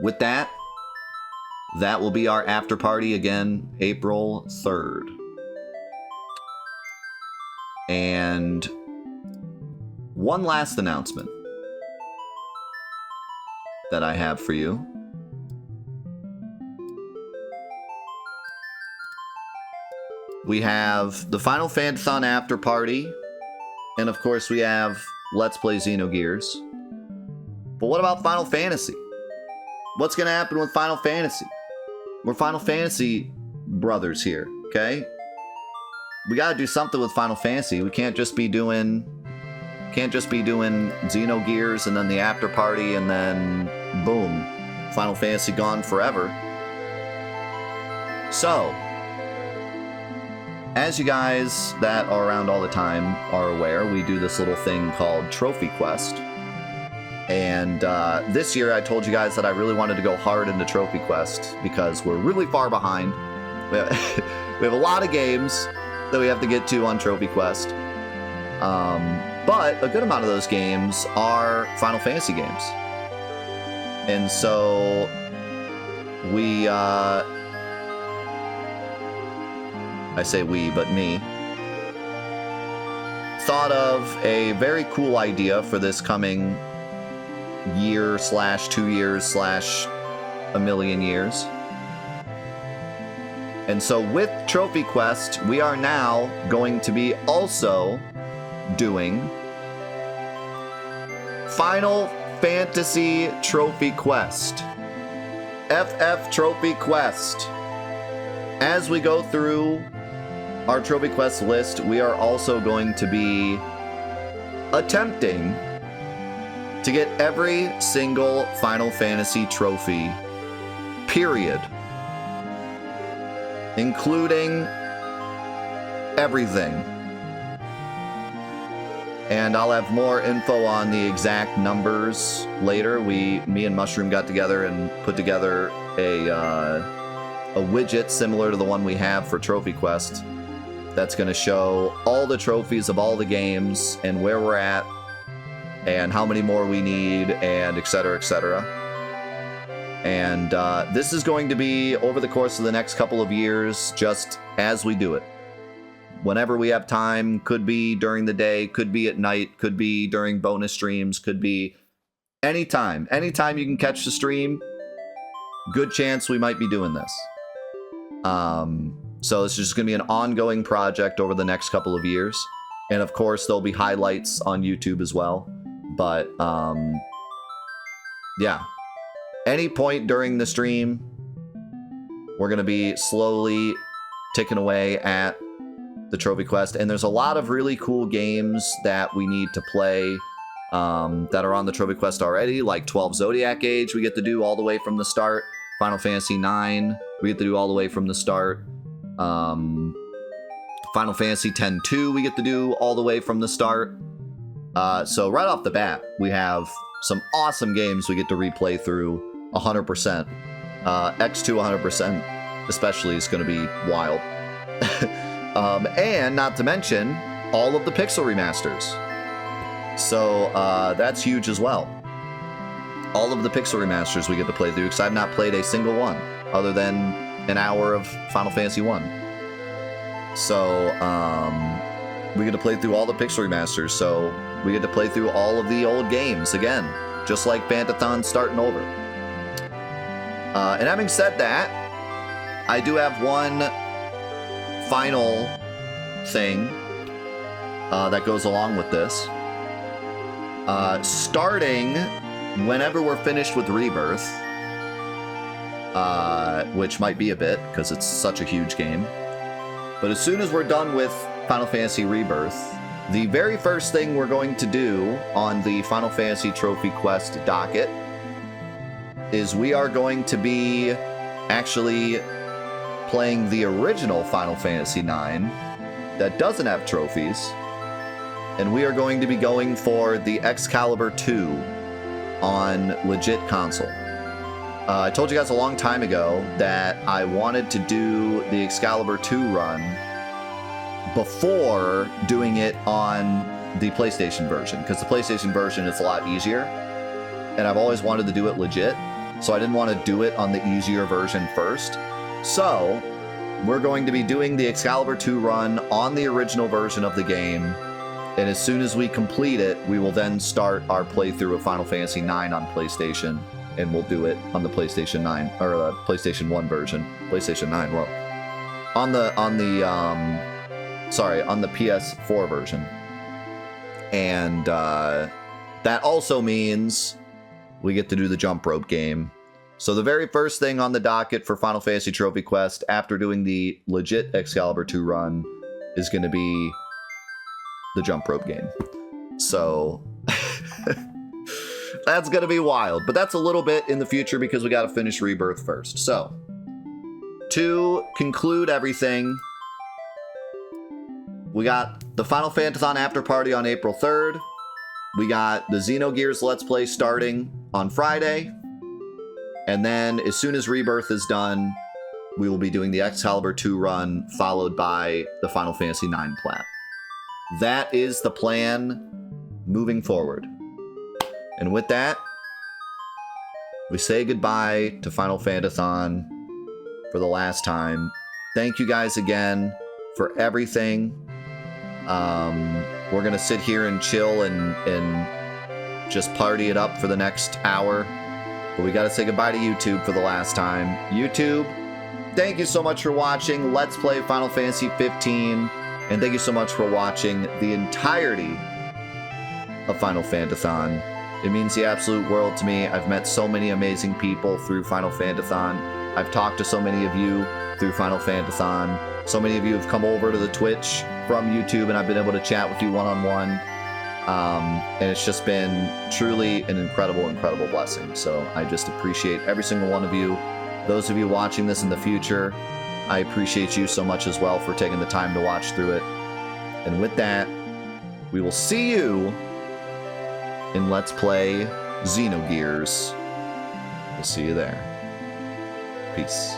with that, that will be our after party again, April 3rd. And one last announcement that I have for you. We have the Final Fantathon after party, and of course we have Let's Play Xenogears. But what about Final Fantasy? What's gonna happen with Final Fantasy? We're Final Fantasy brothers here, okay? We gotta do something with Final Fantasy. We can't just be doing Xenogears and then the after party and then boom, Final Fantasy gone forever. So, as you guys that are around all the time are aware, we do this little thing called Trophy Quest. And this year I told you guys that I really wanted to go hard into Trophy Quest because we're really far behind. We have a lot of games that we have to get to on Trophy Quest. But a good amount of those games are Final Fantasy games. And so we, I say we, but me, thought of a very cool idea for this coming year / 2 years / a million years. And so with Trophy Quest, we are now going to be also doing Final Fantasy Trophy Quest. FF Trophy Quest. As we go through our Trophy Quest list, we are also going to be attempting to get every single Final Fantasy trophy, period. Including everything. And I'll have more info on the exact numbers later. Me and Mushroom got together and put together a widget similar to the one we have for Trophy Quest that's going to show all the trophies of all the games and where we're at and how many more we need and etc, etc. And this is going to be over the course of the next couple of years, just as we do it. Whenever we have time, could be during the day, could be at night, could be during bonus streams, could be anytime. Anytime you can catch the stream, good chance we might be doing this. So it's just going to be an ongoing project over the next couple of years. And of course, there'll be highlights on YouTube as well. But, yeah. Any point during the stream, we're going to be slowly ticking away at the Trophy Quest. And there's a lot of really cool games that we need to play that are on the Trophy Quest already, like 12 Zodiac Age we get to do all the way from the start. Final Fantasy 9 we get to do all the way from the start. Final Fantasy X-2 we get to do all the way from the start. So right off the bat, we have some awesome games we get to replay through 100%. X2 100% especially is going to be wild. And not to mention all of the pixel remasters. So that's huge as well. All of the pixel remasters we get to play through, because I've not played a single one other than an hour of Final Fantasy 1. So we get to play through all the pixel remasters, so we get to play through all of the old games again, just like Fantathon starting over. And having said that, I do have one final thing that goes along with this. Starting whenever we're finished with Rebirth, which might be a bit because it's such a huge game, but as soon as we're done with Final Fantasy Rebirth, the very first thing we're going to do on the Final Fantasy Trophy Quest docket is we are going to be actually playing the original Final Fantasy IX that doesn't have trophies, and we are going to be going for the Excalibur 2 on legit console. I told you guys a long time ago that I wanted to do the Excalibur 2 run before doing it on the PlayStation version, because the PlayStation version is a lot easier, and I've always wanted to do it legit, so I didn't want to do it on the easier version first. So we're going to be doing the Excalibur 2 run on the original version of the game, and as soon as we complete it, we will then start our playthrough of Final Fantasy IX on PlayStation, and we'll do it on the PlayStation 9 or PlayStation 1 version. PlayStation 9, well, on the PS4 version. And that also means we get to do the jump rope game. So the very first thing on the docket for Final Fantasy Trophy Quest after doing the legit Excalibur 2 run is going to be the jump rope game. So that's going to be wild, but that's a little bit in the future because we got to finish Rebirth first. So to conclude everything, we got the Final Fantathon after party on April 3rd. We got the Xenogears Let's Play starting on Friday. And then as soon as Rebirth is done, we will be doing the Excalibur 2 run, followed by the Final Fantasy IX plat. That is the plan moving forward. And with that, we say goodbye to Final Fantathon for the last time. Thank you guys again for everything. We're going to sit here and chill and just party it up for the next hour. But we got to say goodbye to YouTube for the last time. YouTube, thank you so much for watching Let's Play Final Fantasy 15. And thank you so much for watching the entirety of Final Fantathon. It means the absolute world to me. I've met so many amazing people through Final Fantathon. I've talked to so many of you through Final Fantathon. So many of you have come over to the Twitch from YouTube, and I've been able to chat with you one-on-one. And it's just been truly an incredible, incredible blessing. So I just appreciate every single one of you. Those of you watching this in the future, I appreciate you so much as well for taking the time to watch through it. And with that, we will see you in Let's Play Xenogears. We'll see you there. Peace.